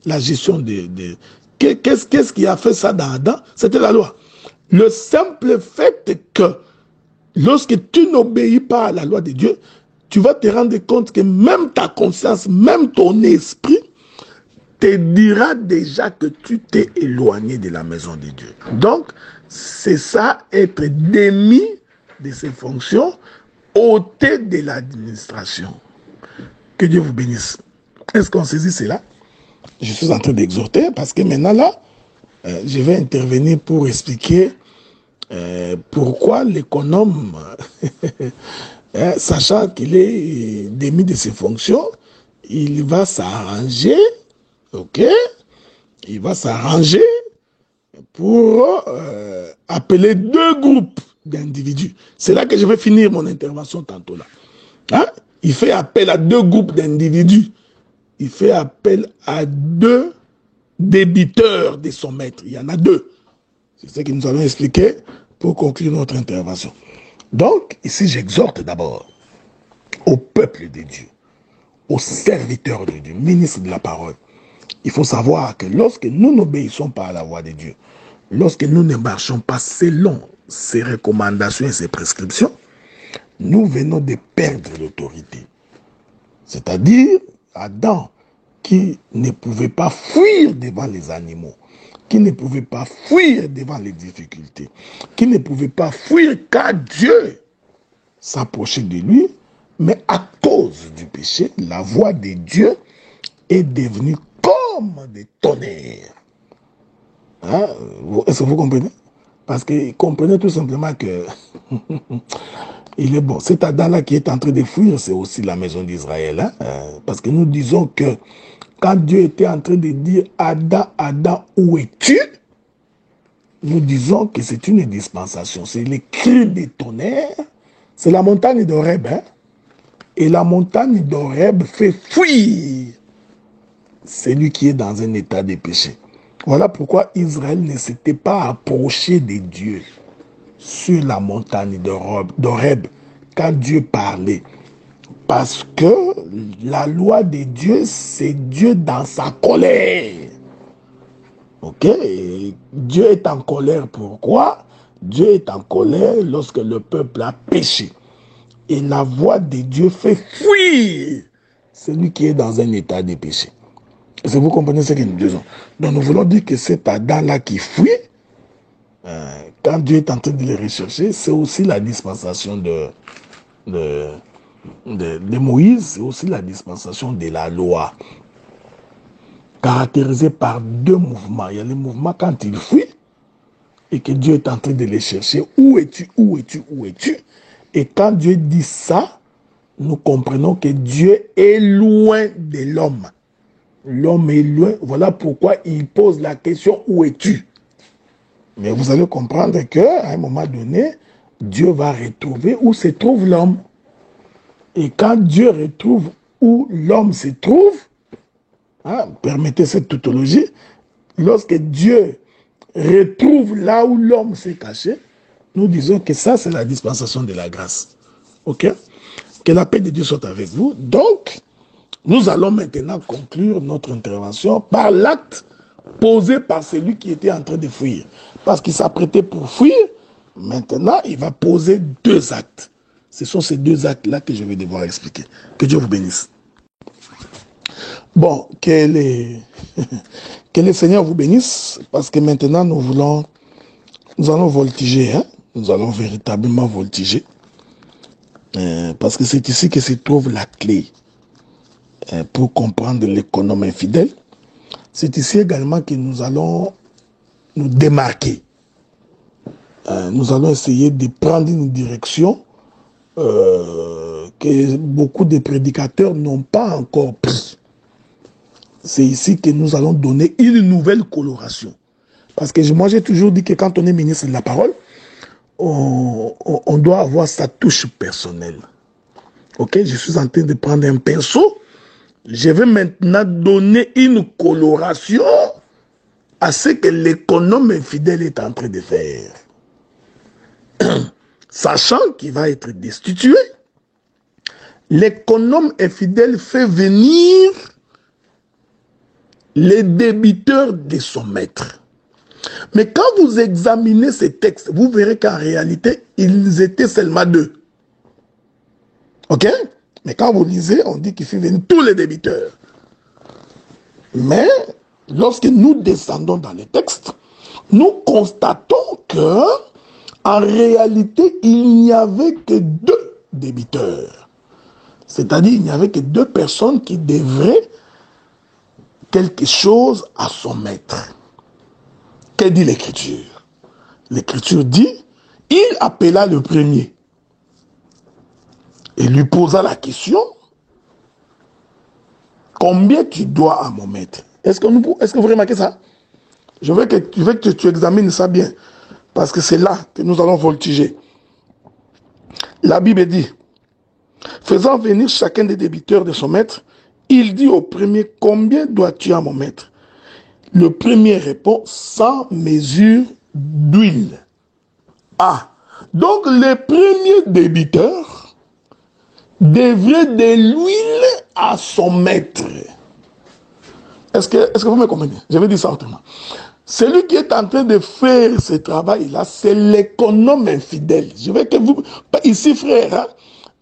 la gestion Qu'est-ce qui a fait ça dans Adam? C'était la loi. Le simple fait que lorsque tu n'obéis pas à la loi de Dieu, tu vas te rendre compte que même ta conscience, même ton esprit, te dira déjà que tu t'es éloigné de la maison de Dieu. Donc, c'est ça, être démis de ses fonctions, ôté de l'administration. Que Dieu vous bénisse. Est-ce qu'on saisit cela? Je suis en train d'exhorter parce que maintenant là, je vais intervenir pour expliquer pourquoi l'économe, sachant qu'il est démis de ses fonctions, il va s'arranger, ok? Il va s'arranger pour appeler deux groupes d'individus. C'est là que je vais finir mon intervention tantôt là. Hein? Il fait appel à deux groupes d'individus. Il fait appel à deux débiteurs de son maître. Il y en a deux. C'est ce que nous allons expliquer pour conclure notre intervention. Donc, ici, j'exhorte d'abord au peuple de Dieu, aux serviteurs de Dieu, ministres de la parole. Il faut savoir que lorsque nous n'obéissons pas à la voix de Dieu, lorsque nous ne marchons pas selon ses recommandations et ses prescriptions, nous venons de perdre l'autorité. C'est-à-dire, Adam, qui ne pouvait pas fuir devant les animaux, qui ne pouvait pas fuir devant les difficultés, qui ne pouvait pas fuir car Dieu s'approchait de lui, mais à cause du péché, la voix de Dieu est devenue comme des tonnerres. Hein? Est-ce que vous comprenez? Parce que comprenez tout simplement que il est bon. Cet Adam-là qui est en train de fuir, c'est aussi la maison d'Israël. Hein? Parce que nous disons que quand Dieu était en train de dire « Adam, Adam, où es-tu » nous disons que c'est une dispensation. C'est les cris des tonnerres. C'est la montagne d'Horeb. Hein? Et la montagne d'Horeb fait fuir celui qui est dans un état de péché. Voilà pourquoi Israël ne s'était pas approché de Dieu sur la montagne d'Horeb quand Dieu parlait. Parce que la loi de Dieu, c'est Dieu dans sa colère. Ok? Et Dieu est en colère. Pourquoi? Dieu est en colère lorsque le peuple a péché. Et la voix de Dieu fait fuir celui qui est dans un état de péché. Est-ce que vous comprenez ce que nous disons? Donc nous voulons dire que cet Adam-là qui fuit, quand Dieu est en train de le rechercher, c'est aussi la dispensation de Moïse, c'est aussi la dispensation de la loi, caractérisée par deux mouvements. Il y a le mouvement quand il fuit, et que Dieu est en train de le chercher. Où es-tu? Où es-tu? Où es-tu? Et quand Dieu dit ça, nous comprenons que Dieu est loin de l'homme. L'homme est loin. Voilà pourquoi il pose la question, où es-tu? Mais vous allez comprendre qu'à un moment donné, Dieu va retrouver où se trouve l'homme. Et quand Dieu retrouve où l'homme se trouve, hein, permettez cette tautologie, lorsque Dieu retrouve là où l'homme s'est caché, nous disons que ça, c'est la dispensation de la grâce. Ok? Que la paix de Dieu soit avec vous. Donc, nous allons maintenant conclure notre intervention par l'acte posé par celui qui était en train de fuir. Parce qu'il s'apprêtait pour fuir, maintenant, il va poser deux actes. Ce sont ces deux actes-là que je vais devoir expliquer. Que Dieu vous bénisse. Bon, que le Seigneur vous bénisse, parce que maintenant, nous allons voltiger. Hein? Nous allons véritablement voltiger. Parce que c'est ici que se trouve la clé pour comprendre l'économe infidèle. C'est ici également que nous allons nous démarquer. Nous allons essayer de prendre une direction que beaucoup de prédicateurs n'ont pas encore pris. C'est ici que nous allons donner une nouvelle coloration. Parce que moi, j'ai toujours dit que quand on est ministre de la parole, on doit avoir sa touche personnelle. Ok, je suis en train de prendre un pinceau je vais maintenant donner une coloration à ce que l'économe infidèle est en train de faire. Sachant qu'il va être destitué, l'économe infidèle fait venir les débiteurs de son maître. Mais quand vous examinez ces textes, vous verrez qu'en réalité, ils étaient seulement deux. Ok? Mais quand vous lisez, on dit qu'il fait venir tous les débiteurs. Mais, lorsque nous descendons dans les textes, nous constatons que, en réalité, il n'y avait que deux débiteurs. C'est-à-dire, il n'y avait que deux personnes qui devraient quelque chose à son maître. Que dit l'Écriture? L'Écriture dit, il appela le premier et lui posa la question, combien tu dois à mon maître? Est-ce que vous remarquez ça? Je veux que tu examines ça bien, parce que c'est là que nous allons voltiger. La Bible dit, faisant venir chacun des débiteurs de son maître, il dit au premier, combien dois-tu à mon maître? Le premier répond, 100 mesures d'huile. Ah, donc les premiers débiteurs devraient de l'huile à son maître. Est-ce que vous me comprenez? Je vais dire ça autrement. Celui qui est en train de faire ce travail-là, c'est l'économe infidèle. Je veux que vous... Ici, frère,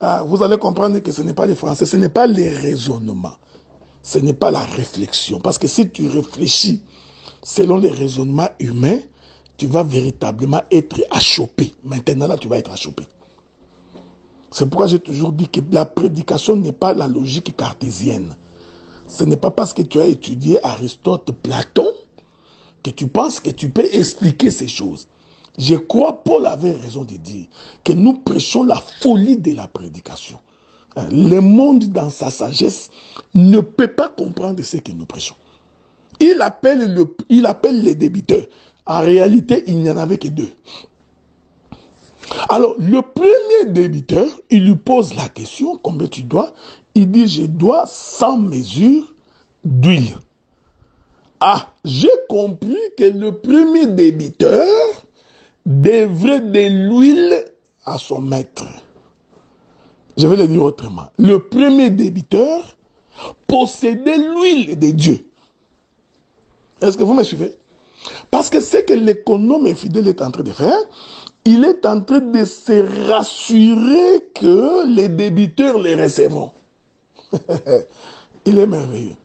hein, vous allez comprendre que ce n'est pas les Français, ce n'est pas les raisonnements, ce n'est pas la réflexion. Parce que si tu réfléchis selon les raisonnements humains, tu vas véritablement être achoppé. Maintenant, là, tu vas être achoppé. C'est pourquoi j'ai toujours dit que la prédication n'est pas la logique cartésienne. Ce n'est pas parce que tu as étudié Aristote, Platon, que tu penses que tu peux expliquer ces choses. Je crois, Paul avait raison de dire que nous prêchons la folie de la prédication. Le monde, dans sa sagesse, ne peut pas comprendre ce que nous prêchons. Il appelle les débiteurs. En réalité, il n'y en avait que deux. Alors, le premier débiteur, il lui pose la question, combien tu dois? Il dit, je dois 100 mesures d'huile. Ah, j'ai compris que le premier débiteur devrait de l'huile à son maître. Je vais le dire autrement. Le premier débiteur possédait l'huile de Dieu. Est-ce que vous me suivez? Parce que c'est que l'économe infidèle est en train de faire, il est en train de se rassurer que les débiteurs les recevront. Il est merveilleux.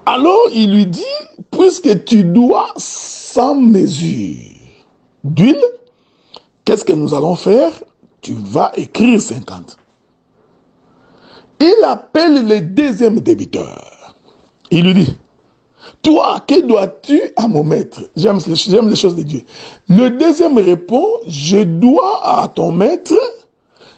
Alors il lui dit, puisque tu dois 100 mesures d'huile, qu'est-ce que nous allons faire? Tu vas écrire 50. Il appelle le deuxième débiteur. Il lui dit, toi, que dois-tu à mon maître? J'aime les choses de Dieu. Le deuxième répond, je dois à ton maître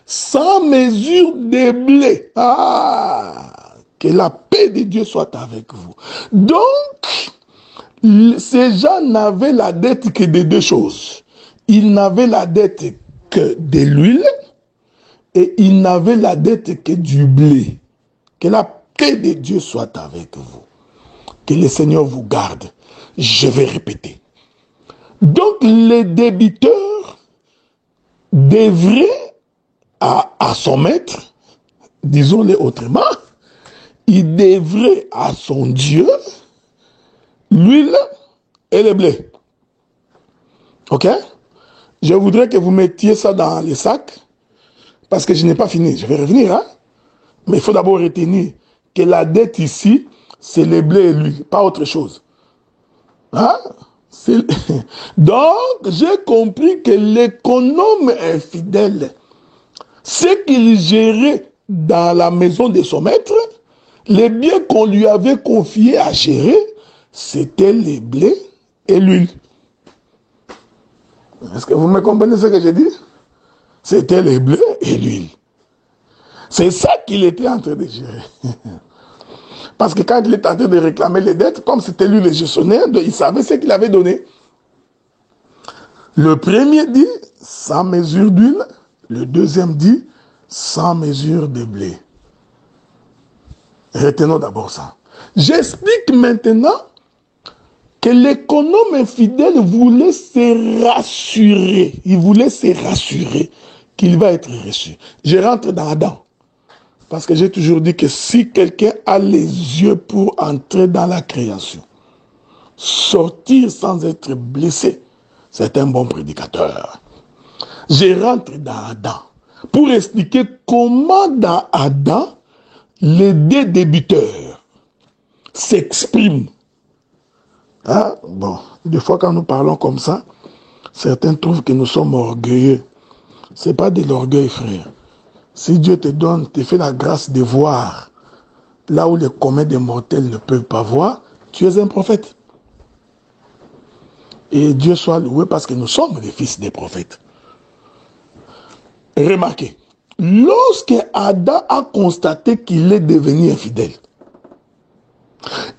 100 mesures de blé. Ah, que la paix de Dieu soit avec vous. Donc, ces gens n'avaient la dette que de deux choses. Ils n'avaient la dette que de l'huile et ils n'avaient la dette que du blé. Que la paix de Dieu soit avec vous. Que le Seigneur vous garde. Je vais répéter. Donc, les débiteurs devraient à son maître, disons-le autrement, il devrait à son Dieu l'huile et le blé. Ok? Je voudrais que vous mettiez ça dans les sacs, parce que je n'ai pas fini. Je vais revenir, hein? Mais il faut d'abord retenir que la dette ici, c'est le blé et l'huile, pas autre chose. Hein? Donc, j'ai compris que l'économe infidèle, ce qu'il gérait dans la maison de son maître, les biens qu'on lui avait confiés à gérer, c'était les blés et l'huile. Est-ce que vous me comprenez ce que j'ai dit? C'était les blés et l'huile. C'est ça qu'il était en train de gérer. Parce que quand il est en train de réclamer les dettes, comme c'était lui le gestionnaire, il savait ce qu'il avait donné. Le premier dit 100 mesures d'huile, le deuxième dit 100 mesures de blé. Retenons d'abord ça. J'explique maintenant que l'économe infidèle voulait se rassurer. Il voulait se rassurer qu'il va être reçu. Je rentre dans Adam. Parce que j'ai toujours dit que si quelqu'un a les yeux pour entrer dans la création, sortir sans être blessé, c'est un bon prédicateur. Je rentre dans Adam pour expliquer comment dans Adam, les deux débiteurs s'expriment. Hein? Bon, des fois quand nous parlons comme ça, certains trouvent que nous sommes orgueilleux. Ce n'est pas de l'orgueil, frère. Si Dieu te donne, te fait la grâce de voir là où les communs des mortels ne peuvent pas voir, tu es un prophète. Et Dieu soit loué parce que nous sommes les fils des prophètes. Remarquez, lorsque Adam a constaté qu'il est devenu infidèle,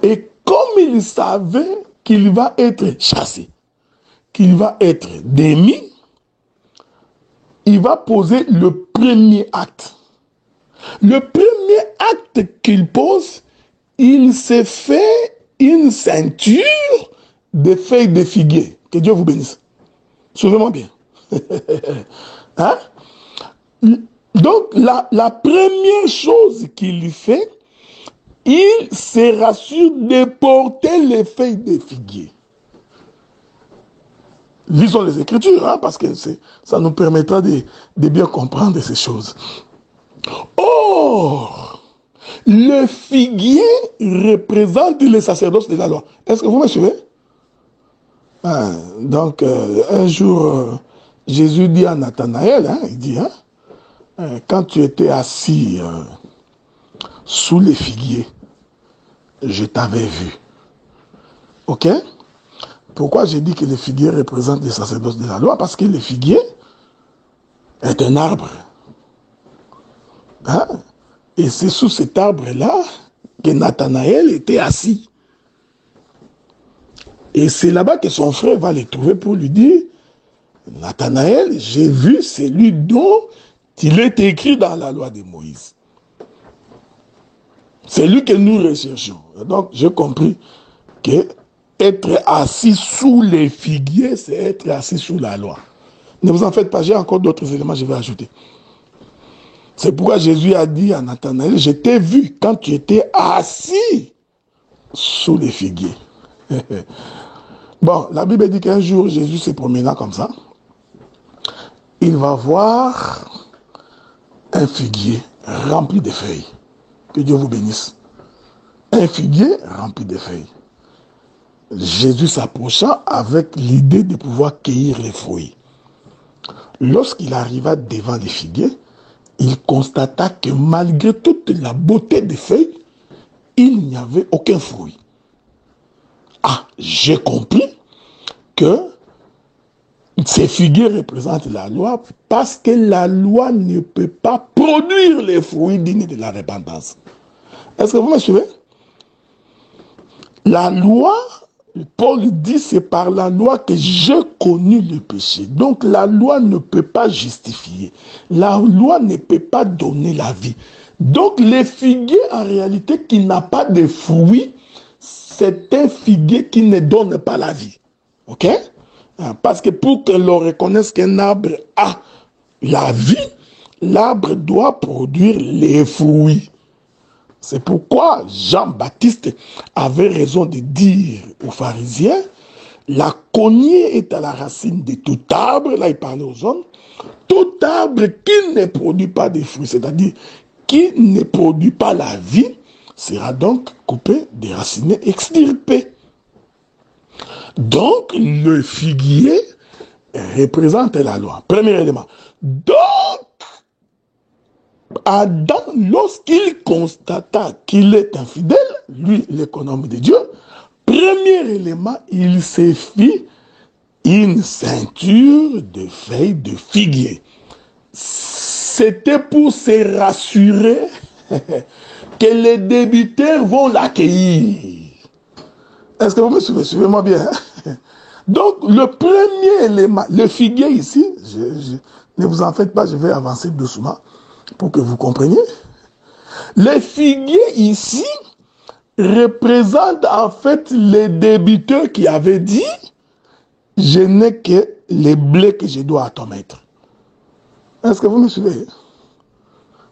et comme il savait qu'il va être chassé, qu'il va être démis, il va poser le premier acte. Le premier acte qu'il pose, il s'est fait une ceinture de feuilles de figuier. Que Dieu vous bénisse. Suivez-moi bien. Hein? Donc, la première chose qu'il fait, il se rassure de porter les feuilles de figuier. Lisons les Écritures, hein, parce que ça nous permettra de bien comprendre ces choses. Or, le figuier représente le sacerdoce de la loi. Est-ce que vous me suivez? Donc, un jour, Jésus dit à Nathanaël, hein, il dit, hein, quand tu étais assis sous les figuiers, je t'avais vu. Ok? Pourquoi j'ai dit que le figuier représente le sacerdoce de la loi? Parce que le figuier est un arbre. Hein? Et c'est sous cet arbre-là que Nathanaël était assis. Et c'est là-bas que son frère va le trouver pour lui dire, Nathanaël, j'ai vu celui dont il est écrit dans la loi de Moïse. C'est lui que nous recherchons. Donc, j'ai compris que être assis sous les figuiers, c'est être assis sous la loi. Ne vous en faites pas, j'ai encore d'autres éléments que je vais ajouter. C'est pourquoi Jésus a dit à Nathanaël, je t'ai vu quand tu étais assis sous les figuiers. Bon, la Bible dit qu'un jour, Jésus se promenant comme ça, il va voir un figuier rempli de feuilles. Que Dieu vous bénisse. Un figuier rempli de feuilles. Jésus s'approcha avec l'idée de pouvoir cueillir les fruits. Lorsqu'il arriva devant les figuiers, il constata que malgré toute la beauté des feuilles, il n'y avait aucun fruit. Ah, j'ai compris que ces figuiers représentent la loi parce que la loi ne peut pas produire les fruits dignes de la repentance. Est-ce que vous me suivez? La loi, Paul dit, c'est par la loi que j'ai connu le péché. Donc la loi ne peut pas justifier. La loi ne peut pas donner la vie. Donc les figuiers, en réalité, qui n'a pas de fruits, c'est un figuier qui ne donne pas la vie. Ok? Parce que pour que l'on reconnaisse qu'un arbre a la vie, l'arbre doit produire les fruits. C'est pourquoi Jean-Baptiste avait raison de dire aux pharisiens, la cognée est à la racine de tout arbre, là il parlait aux hommes, tout arbre qui ne produit pas de fruits, c'est-à-dire qui ne produit pas la vie, sera donc coupé, déraciné, extirpé. Donc, le figuier représente la loi. Premier élément. Donc, Adam, lorsqu'il constata qu'il est infidèle, lui, l'économe de Dieu, premier élément, il s'est fait une ceinture de feuilles de figuier. C'était pour se rassurer que les débiteurs vont l'accueillir. Est-ce que vous me suivez? Suivez-moi bien. Donc, le premier élément, le figuier ici, ne vous en faites pas, je vais avancer doucement pour que vous compreniez. Les figuiers ici représentent en fait les débiteurs qui avaient dit « Je n'ai que les blés que je dois à ton maître ». Est-ce que vous me suivez?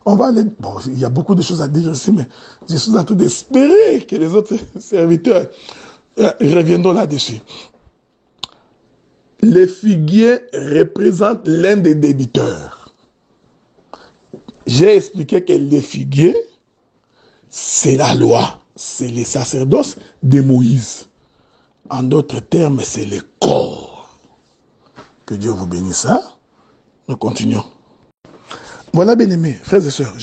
On va aller... Bon, il y a beaucoup de choses à dire ici, mais je suis en train d'espérer que les autres serviteurs reviendront là-dessus. Les figuiers représentent l'un des débiteurs. J'ai expliqué que les figuiers, c'est la loi, c'est les sacerdoces de Moïse. En d'autres termes, c'est le corps. Que Dieu vous bénisse. Hein? Nous continuons. Voilà, bien-aimés, frères et sœurs,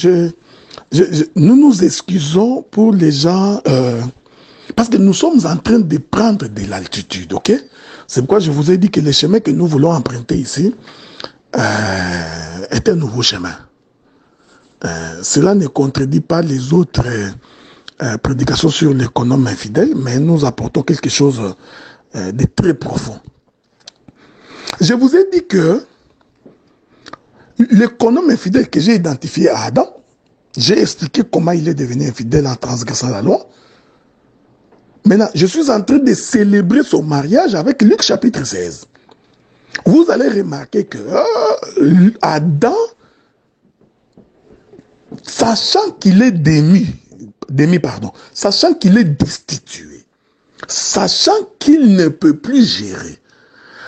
nous nous excusons pour les gens, parce que nous sommes en train de prendre de l'altitude, ok? C'est pourquoi je vous ai dit que le chemin que nous voulons emprunter ici est un nouveau chemin. Cela ne contredit pas les autres prédications sur l'économe infidèle, mais nous apportons quelque chose de très profond. Je vous ai dit que l'économe infidèle que j'ai identifié à Adam, j'ai expliqué comment il est devenu infidèle en transgressant la loi. Maintenant, je suis en train de célébrer son mariage avec Luc chapitre 16. Vous allez remarquer que Adam, sachant qu'il est sachant qu'il est destitué, sachant qu'il ne peut plus gérer,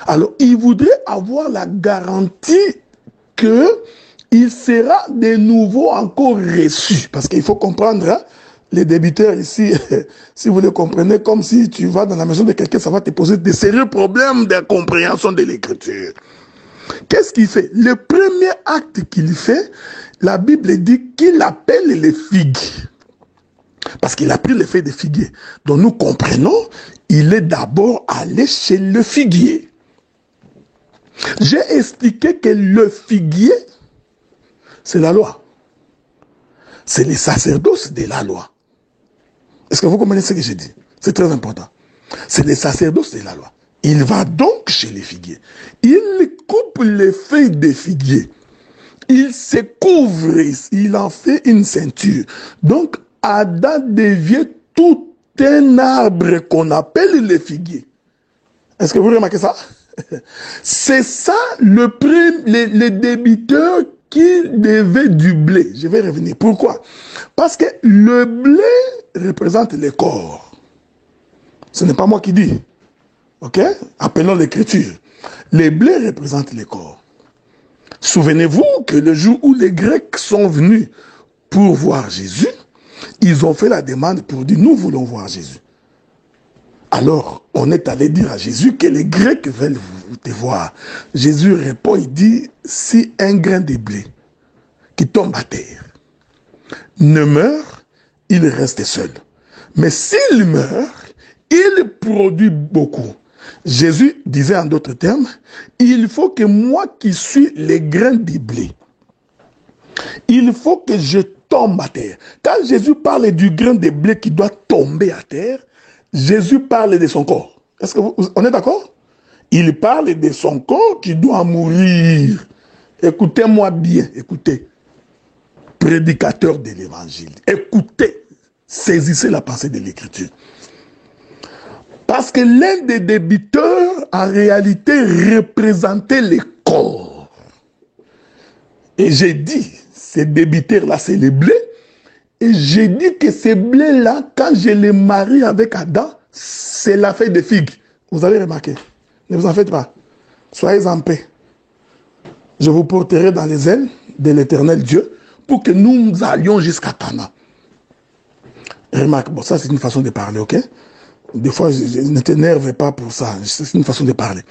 alors il voudrait avoir la garantie qu'il sera de nouveau encore reçu. Parce qu'il faut comprendre, hein, les débiteurs ici, si vous le comprenez, comme si tu vas dans la maison de quelqu'un, ça va te poser de sérieux problèmes de compréhension de l'écriture. Qu'est-ce qu'il fait? Le premier acte qu'il fait, la Bible dit qu'il appelle les figues. Parce qu'il a pris les feuilles de figuier. Donc nous comprenons, il est d'abord allé chez le figuier. J'ai expliqué que le figuier, c'est la loi. C'est les sacerdoces de la loi. Est-ce que vous comprenez ce que j'ai dit? C'est très important. C'est les sacerdoces de la loi. Il va donc chez les figuiers. Il coupe les feuilles de figuier. Il se couvre, il en fait une ceinture. Donc, Adam devient tout un arbre qu'on appelle le figuier. Est-ce que vous remarquez ça? C'est ça les débiteurs qui devaient du blé. Je vais revenir. Pourquoi? Parce que le blé représente le corps. Ce n'est pas moi qui dis. Ok? Appelons l'écriture. Les blés représentent le corps. Souvenez-vous que le jour où les Grecs sont venus pour voir Jésus, ils ont fait la demande pour dire, nous voulons voir Jésus. Alors, on est allé dire à Jésus que les Grecs veulent te voir. Jésus répond, il dit, si un grain de blé qui tombe à terre ne meurt, il reste seul. Mais s'il meurt, il produit beaucoup. Jésus disait en d'autres termes, il faut que moi qui suis les grains de blé, il faut que je tombe à terre. Quand Jésus parle du grain de blé qui doit tomber à terre, Jésus parle de son corps. Est-ce que on est d'accord? Il parle de son corps qui doit mourir. Écoutez-moi bien, écoutez. Prédicateur de l'évangile. Écoutez, saisissez la pensée de l'écriture. Parce que l'un des débiteurs, en réalité, représentait le corps. Et j'ai dit, ces débiteurs-là, c'est les blés. Et j'ai dit que ces blés-là, quand je les marie avec Adam, c'est la feuille de figue. Vous avez remarqué. Ne vous en faites pas. Soyez en paix. Je vous porterai dans les ailes de l'éternel Dieu pour que nous allions jusqu'à Cana. Remarque, bon, ça c'est une façon de parler, ok? Des fois, ne t'énerve pas pour ça. C'est une façon de parler.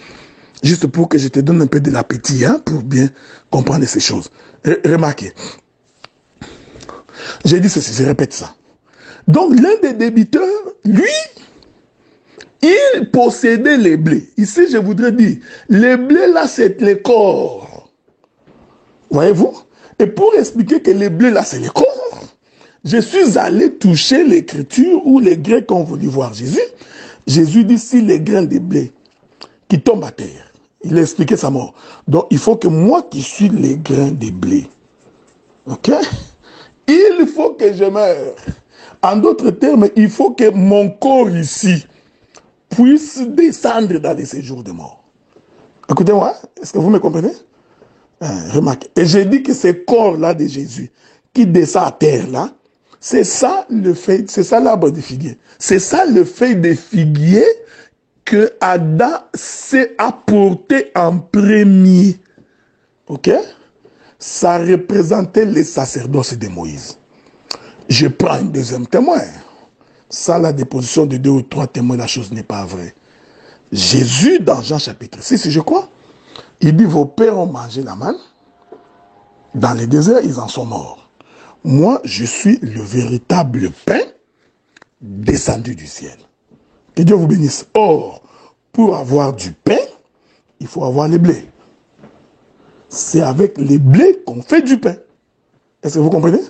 Juste pour que je te donne un peu de l'appétit, hein, pour bien comprendre ces choses. Remarquez. J'ai dit ceci, je répète ça. Donc, l'un des débiteurs, lui, il possédait les blés. Ici, je voudrais dire, les blés là, c'est le corps. Voyez-vous? Et pour expliquer que les blés là, c'est le corps, je suis allé toucher l'écriture où les Grecs ont voulu voir Jésus. Jésus dit, si les grains de blé qui tombent à terre, il a expliqué sa mort. Donc, il faut que moi qui suis les grains de blé, ok? Il faut que je meure. En d'autres termes, il faut que mon corps ici puisse descendre dans les séjours de mort. Écoutez-moi, est-ce que vous me comprenez? Remarquez. Et j'ai dit que ce corps-là de Jésus qui descend à terre, là, c'est ça le fait, c'est ça l'arbre de figuier. C'est ça le fait de figuier que Adam s'est apporté en premier. Ok? Ça représentait les sacerdoces de Moïse. Je prends un deuxième témoin. Sans la déposition de 2 ou 3 témoins, la chose n'est pas vraie. Jésus, dans Jean chapitre 6, je crois, il dit, vos pères ont mangé la manne. Dans le désert, ils en sont morts. Moi, je suis le véritable pain descendu du ciel. Que Dieu vous bénisse. Or, pour avoir du pain, il faut avoir les blés. C'est avec les blés qu'on fait du pain. Est-ce que vous comprenez?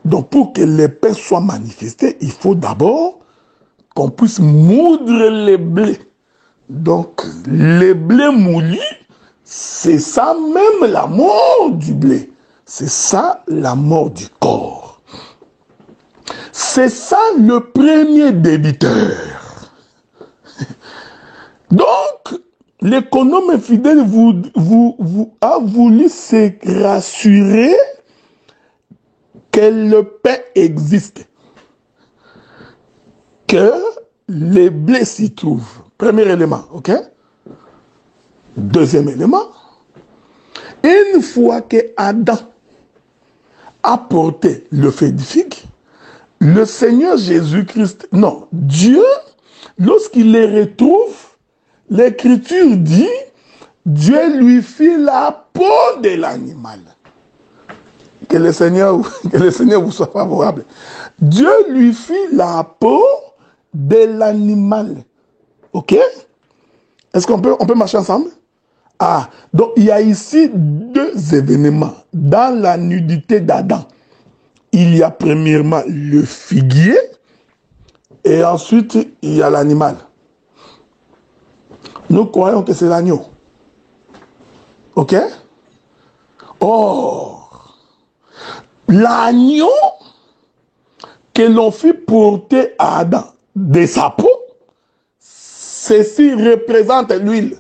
Donc, pour que les pains soient manifestés, il faut d'abord qu'on puisse moudre les blés. Donc, les blés moulus, c'est ça même la mort du blé. C'est ça la mort du corps. C'est ça le premier débiteur. Donc, l'économe infidèle a voulu se rassurer que le pain existe, que les blés s'y trouvent. Premier élément, ok? Deuxième élément, une fois que Adam a porté le feu de figue, le Seigneur Jésus-Christ, non, Dieu, lorsqu'il les retrouve, l'Écriture dit, Dieu lui fit la peau de l'animal. Que le Seigneur vous soit favorable. Dieu lui fit la peau de l'animal. Ok? Est-ce qu'on peut marcher ensemble? Ah, donc il y a ici 2 événements. Dans la nudité d'Adam, il y a premièrement le figuier et ensuite il y a l'animal. Nous croyons que c'est l'agneau. Ok? Or, l'agneau que l'on fit porter à Adam de sa peau, ceci représente l'huile.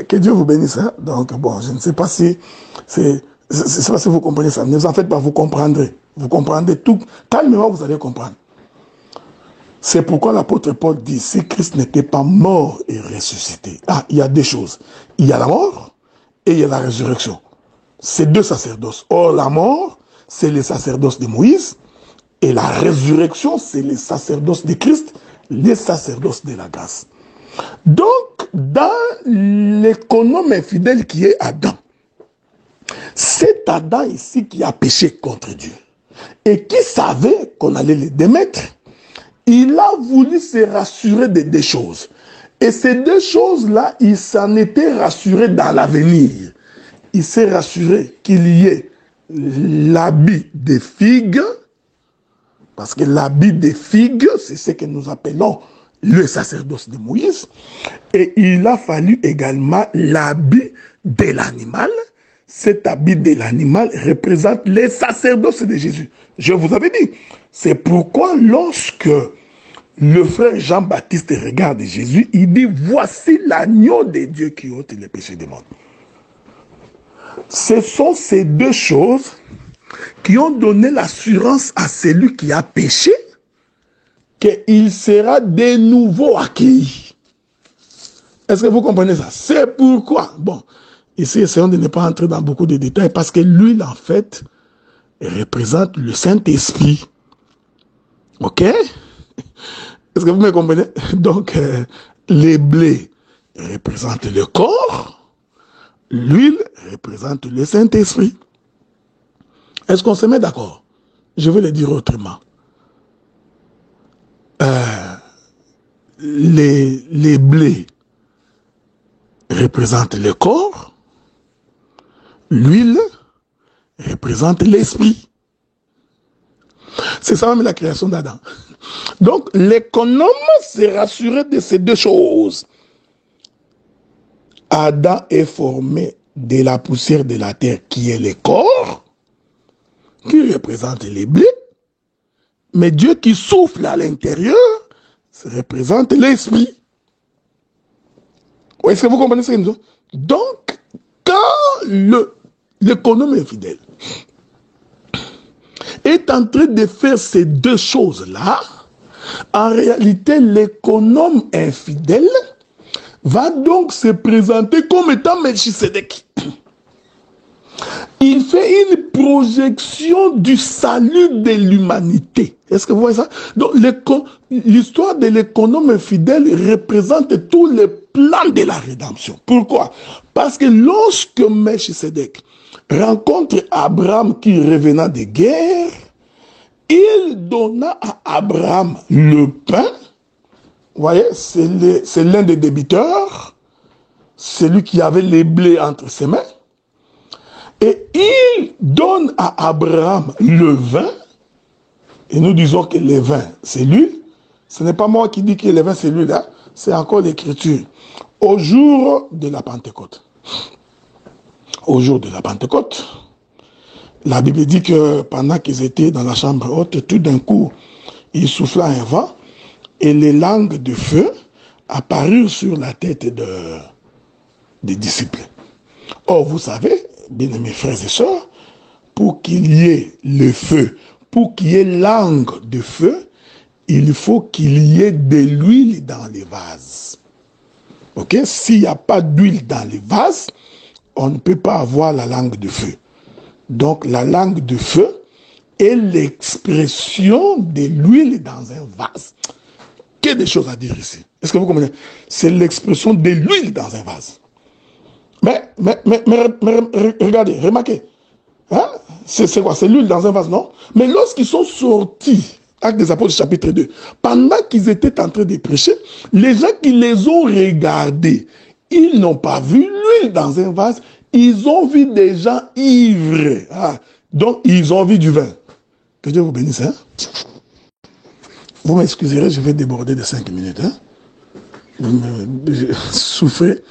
Que Dieu vous bénisse. Hein? Donc, bon, je ne sais pas si vous comprenez ça. Ne vous en faites pas, vous comprendrez. Vous comprendrez tout. Calmement, vous allez comprendre. C'est pourquoi l'apôtre Paul dit, si Christ n'était pas mort et ressuscité. Ah, il y a 2 choses. Il y a la mort et il y a la résurrection. C'est 2 sacerdoces. Or, la mort, c'est les sacerdoces de Moïse. Et la résurrection, c'est les sacerdoces de Christ, les sacerdoces de la grâce. Donc, dans l'économe infidèle qui est Adam, c'est Adam ici qui a péché contre Dieu. Et qui savait qu'on allait le démettre, il a voulu se rassurer de 2 choses. Et ces 2 choses-là, il s'en était rassuré dans l'avenir. Il s'est rassuré qu'il y ait l'habit des figues, parce que l'habit des figues, c'est ce que nous appelons le sacerdoce de Moïse, et il a fallu également l'habit de l'animal. Cet habit de l'animal représente les sacerdoces de Jésus. Je vous avais dit, c'est pourquoi lorsque le frère Jean-Baptiste regarde Jésus, il dit, voici l'agneau de Dieu qui ôte les péchés du monde. Ce sont ces 2 choses qui ont donné l'assurance à celui qui a péché qu'il sera de nouveau accueilli. Est-ce que vous comprenez ça? C'est pourquoi, bon, ici, essayons de ne pas entrer dans beaucoup de détails, parce que l'huile, en fait, représente le Saint-Esprit. Ok? Est-ce que vous me comprenez? Donc, les blés représentent le corps, l'huile représente le Saint-Esprit. Est-ce qu'on se met d'accord? Je vais le dire autrement. Les blés représentent le corps, l'huile représente l'esprit. C'est ça même la création d'Adam. Donc l'économe s'est rassuré de ces 2 choses. Adam est formé de la poussière de la terre qui est le corps, qui représente les blés, mais Dieu qui souffle à l'intérieur, ça représente l'esprit. Est-ce que vous comprenez ce que nous disons? Donc, quand l'économe infidèle est en train de faire ces deux choses-là, en réalité, l'économe infidèle va donc se présenter comme étant Melchisedec. Il fait une projection du salut de l'humanité. Est-ce que vous voyez ça? Donc, l'histoire de l'économe infidèle représente tous les plans de la rédemption. Pourquoi? Parce que lorsque Melchisedec rencontre Abraham qui revenait de guerre, il donna à Abraham le pain. Vous voyez, c'est l'un des débiteurs, celui qui avait les blés entre ses mains. Et il donne à Abraham le vin. Et nous disons que le vin, c'est l'huile. Ce n'est pas moi qui dis que le vin, c'est l'huile. Hein? C'est encore l'écriture. Au jour de la Pentecôte. Au jour de la Pentecôte, la Bible dit que pendant qu'ils étaient dans la chambre haute, tout d'un coup, il souffla un vent et les langues de feu apparurent sur la tête des disciples. Or, vous savez, bien-aimés frères et sœurs, pour qu'il y ait le feu, pour qu'il y ait langue de feu, il faut qu'il y ait de l'huile dans les vases. Ok? S'il n'y a pas d'huile dans les vases, on ne peut pas avoir la langue de feu. Donc, la langue de feu est l'expression de l'huile dans un vase. Qu'il y a des choses à dire ici. Est-ce que vous comprenez? C'est l'expression de l'huile dans un vase. Mais regardez, remarquez. Hein? C'est quoi? C'est l'huile dans un vase, non? Mais lorsqu'ils sont sortis, Actes des Apôtres chapitre 2, pendant qu'ils étaient en train de prêcher, les gens qui les ont regardés, ils n'ont pas vu l'huile dans un vase, ils ont vu des gens ivres. Ah, donc, ils ont vu du vin. Que Dieu vous bénisse. Hein? Vous m'excuserez, je vais déborder de 5 minutes. Hein? Souffrez.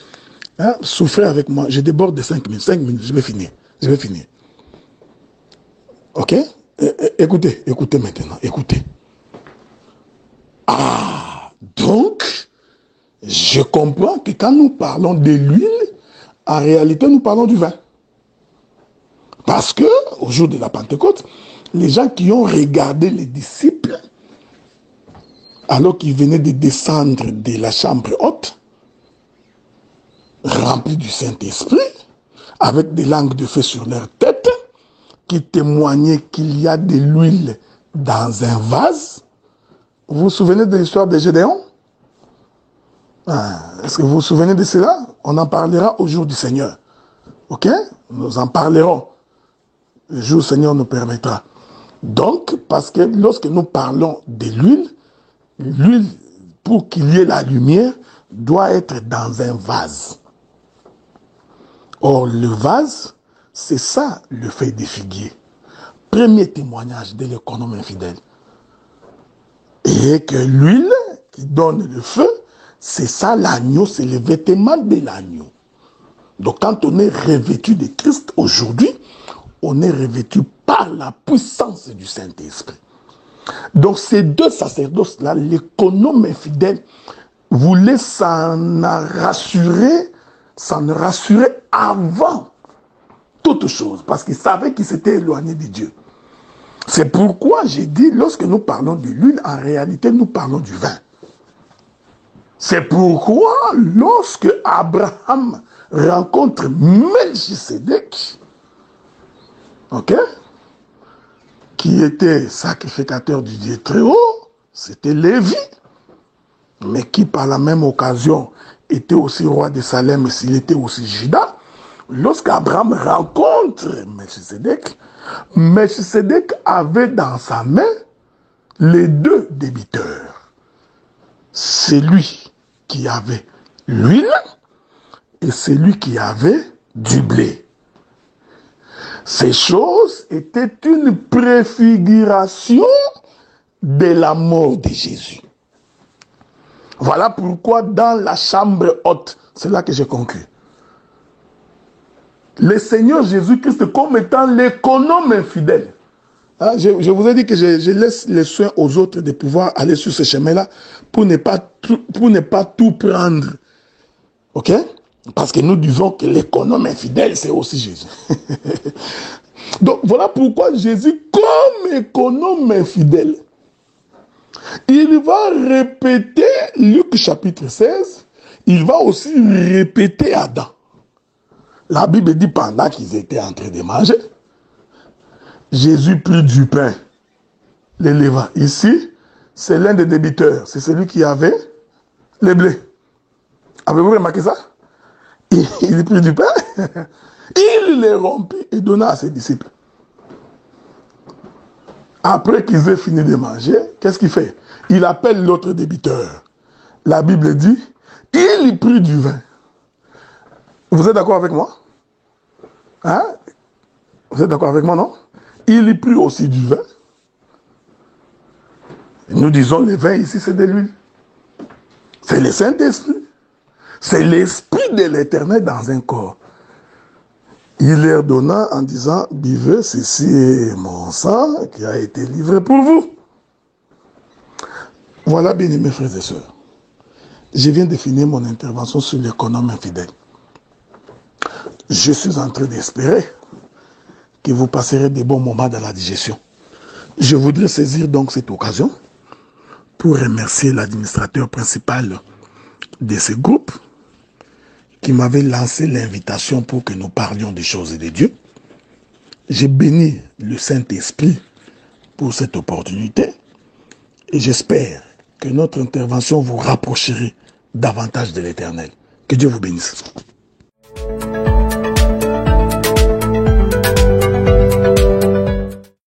Hein? Souffrez avec moi. Je déborde de 5 minutes. 5 minutes, je vais finir. Je vais finir. Ok? Écoutez maintenant. Écoutez. Ah, donc, je comprends que quand nous parlons de l'huile, en réalité, nous parlons du vin. Parce que, au jour de la Pentecôte, les gens qui ont regardé les disciples, alors qu'ils venaient de descendre de la chambre haute, remplis du Saint-Esprit, avec des langues de feu sur leur tête, qui témoignaient qu'il y a de l'huile dans un vase. Vous vous souvenez de l'histoire de Gédéon? Est-ce que vous vous souvenez de cela? On en parlera au jour du Seigneur. Ok? Nous en parlerons. Le jour où le Seigneur nous permettra. Donc, parce que lorsque nous parlons de l'huile, l'huile, pour qu'il y ait la lumière, doit être dans un vase. Or, le vase, c'est ça le feuille de figuier. Premier témoignage de l'économe infidèle. Et que l'huile qui donne le feu, c'est ça l'agneau, c'est le vêtement de l'agneau. Donc quand on est revêtu de Christ aujourd'hui, on est revêtu par la puissance du Saint-Esprit. Donc ces deux sacerdoces-là, l'économe infidèle, voulait s'en rassurer avant toute chose, parce qu'il savait qu'il s'était éloigné de Dieu. C'est pourquoi j'ai dit, lorsque nous parlons de l'huile, en réalité, nous parlons du vin. C'est pourquoi, lorsque Abraham rencontre Melchisedec, ok, qui était sacrificateur du Dieu très haut, c'était Lévi, mais qui par la même occasion était aussi roi de Salem, s'il était aussi Juda. Lorsqu'Abraham rencontre Melchisedec, Melchisedec avait dans sa main les deux débiteurs. C'est lui qui avait l'huile et c'est lui qui avait du blé. Ces choses étaient une préfiguration de la mort de Jésus. Voilà pourquoi dans la chambre haute, c'est là que j'ai conclu, le Seigneur Jésus-Christ comme étant l'économe infidèle, Hein, je vous ai dit que je laisse les soins aux autres de pouvoir aller sur ce chemin-là pour ne pas tout prendre. OK? Parce que nous disons que l'économe infidèle, c'est aussi Jésus. Donc, voilà pourquoi Jésus, comme économe infidèle, il va répéter, Luc chapitre 16, il va aussi répéter Adam. La Bible dit pendant qu'ils étaient en train de manger, Jésus prit du pain, l'éleva. Ici, c'est l'un des débiteurs, c'est celui qui avait les blés. Avez-vous remarqué ça? Il prit du pain, il les rompit et donna à ses disciples. Après qu'ils aient fini de manger, qu'est-ce qu'il fait? Il appelle l'autre débiteur. La Bible dit, il prit du vin. Vous êtes d'accord avec moi? Hein? Vous êtes d'accord avec moi, non? Il prit aussi du vin. Nous disons, le vin ici, c'est de l'huile. C'est le Saint-Esprit. C'est l'Esprit de l'Éternel dans un corps. Il leur donna en disant, buvez, ceci est mon sang qui a été livré pour vous. Voilà, bien aimés frères et sœurs. Je viens de finir mon intervention sur l'économe infidèle. Je suis en train d'espérer que vous passerez de bons moments dans la digestion. Je voudrais saisir donc cette occasion pour remercier l'administrateur principal de ce groupe qui m'avait lancé l'invitation pour que nous parlions des choses de Dieu. J'ai béni le Saint-Esprit pour cette opportunité et j'espère que notre intervention vous rapprocherait davantage de l'Éternel. Que Dieu vous bénisse.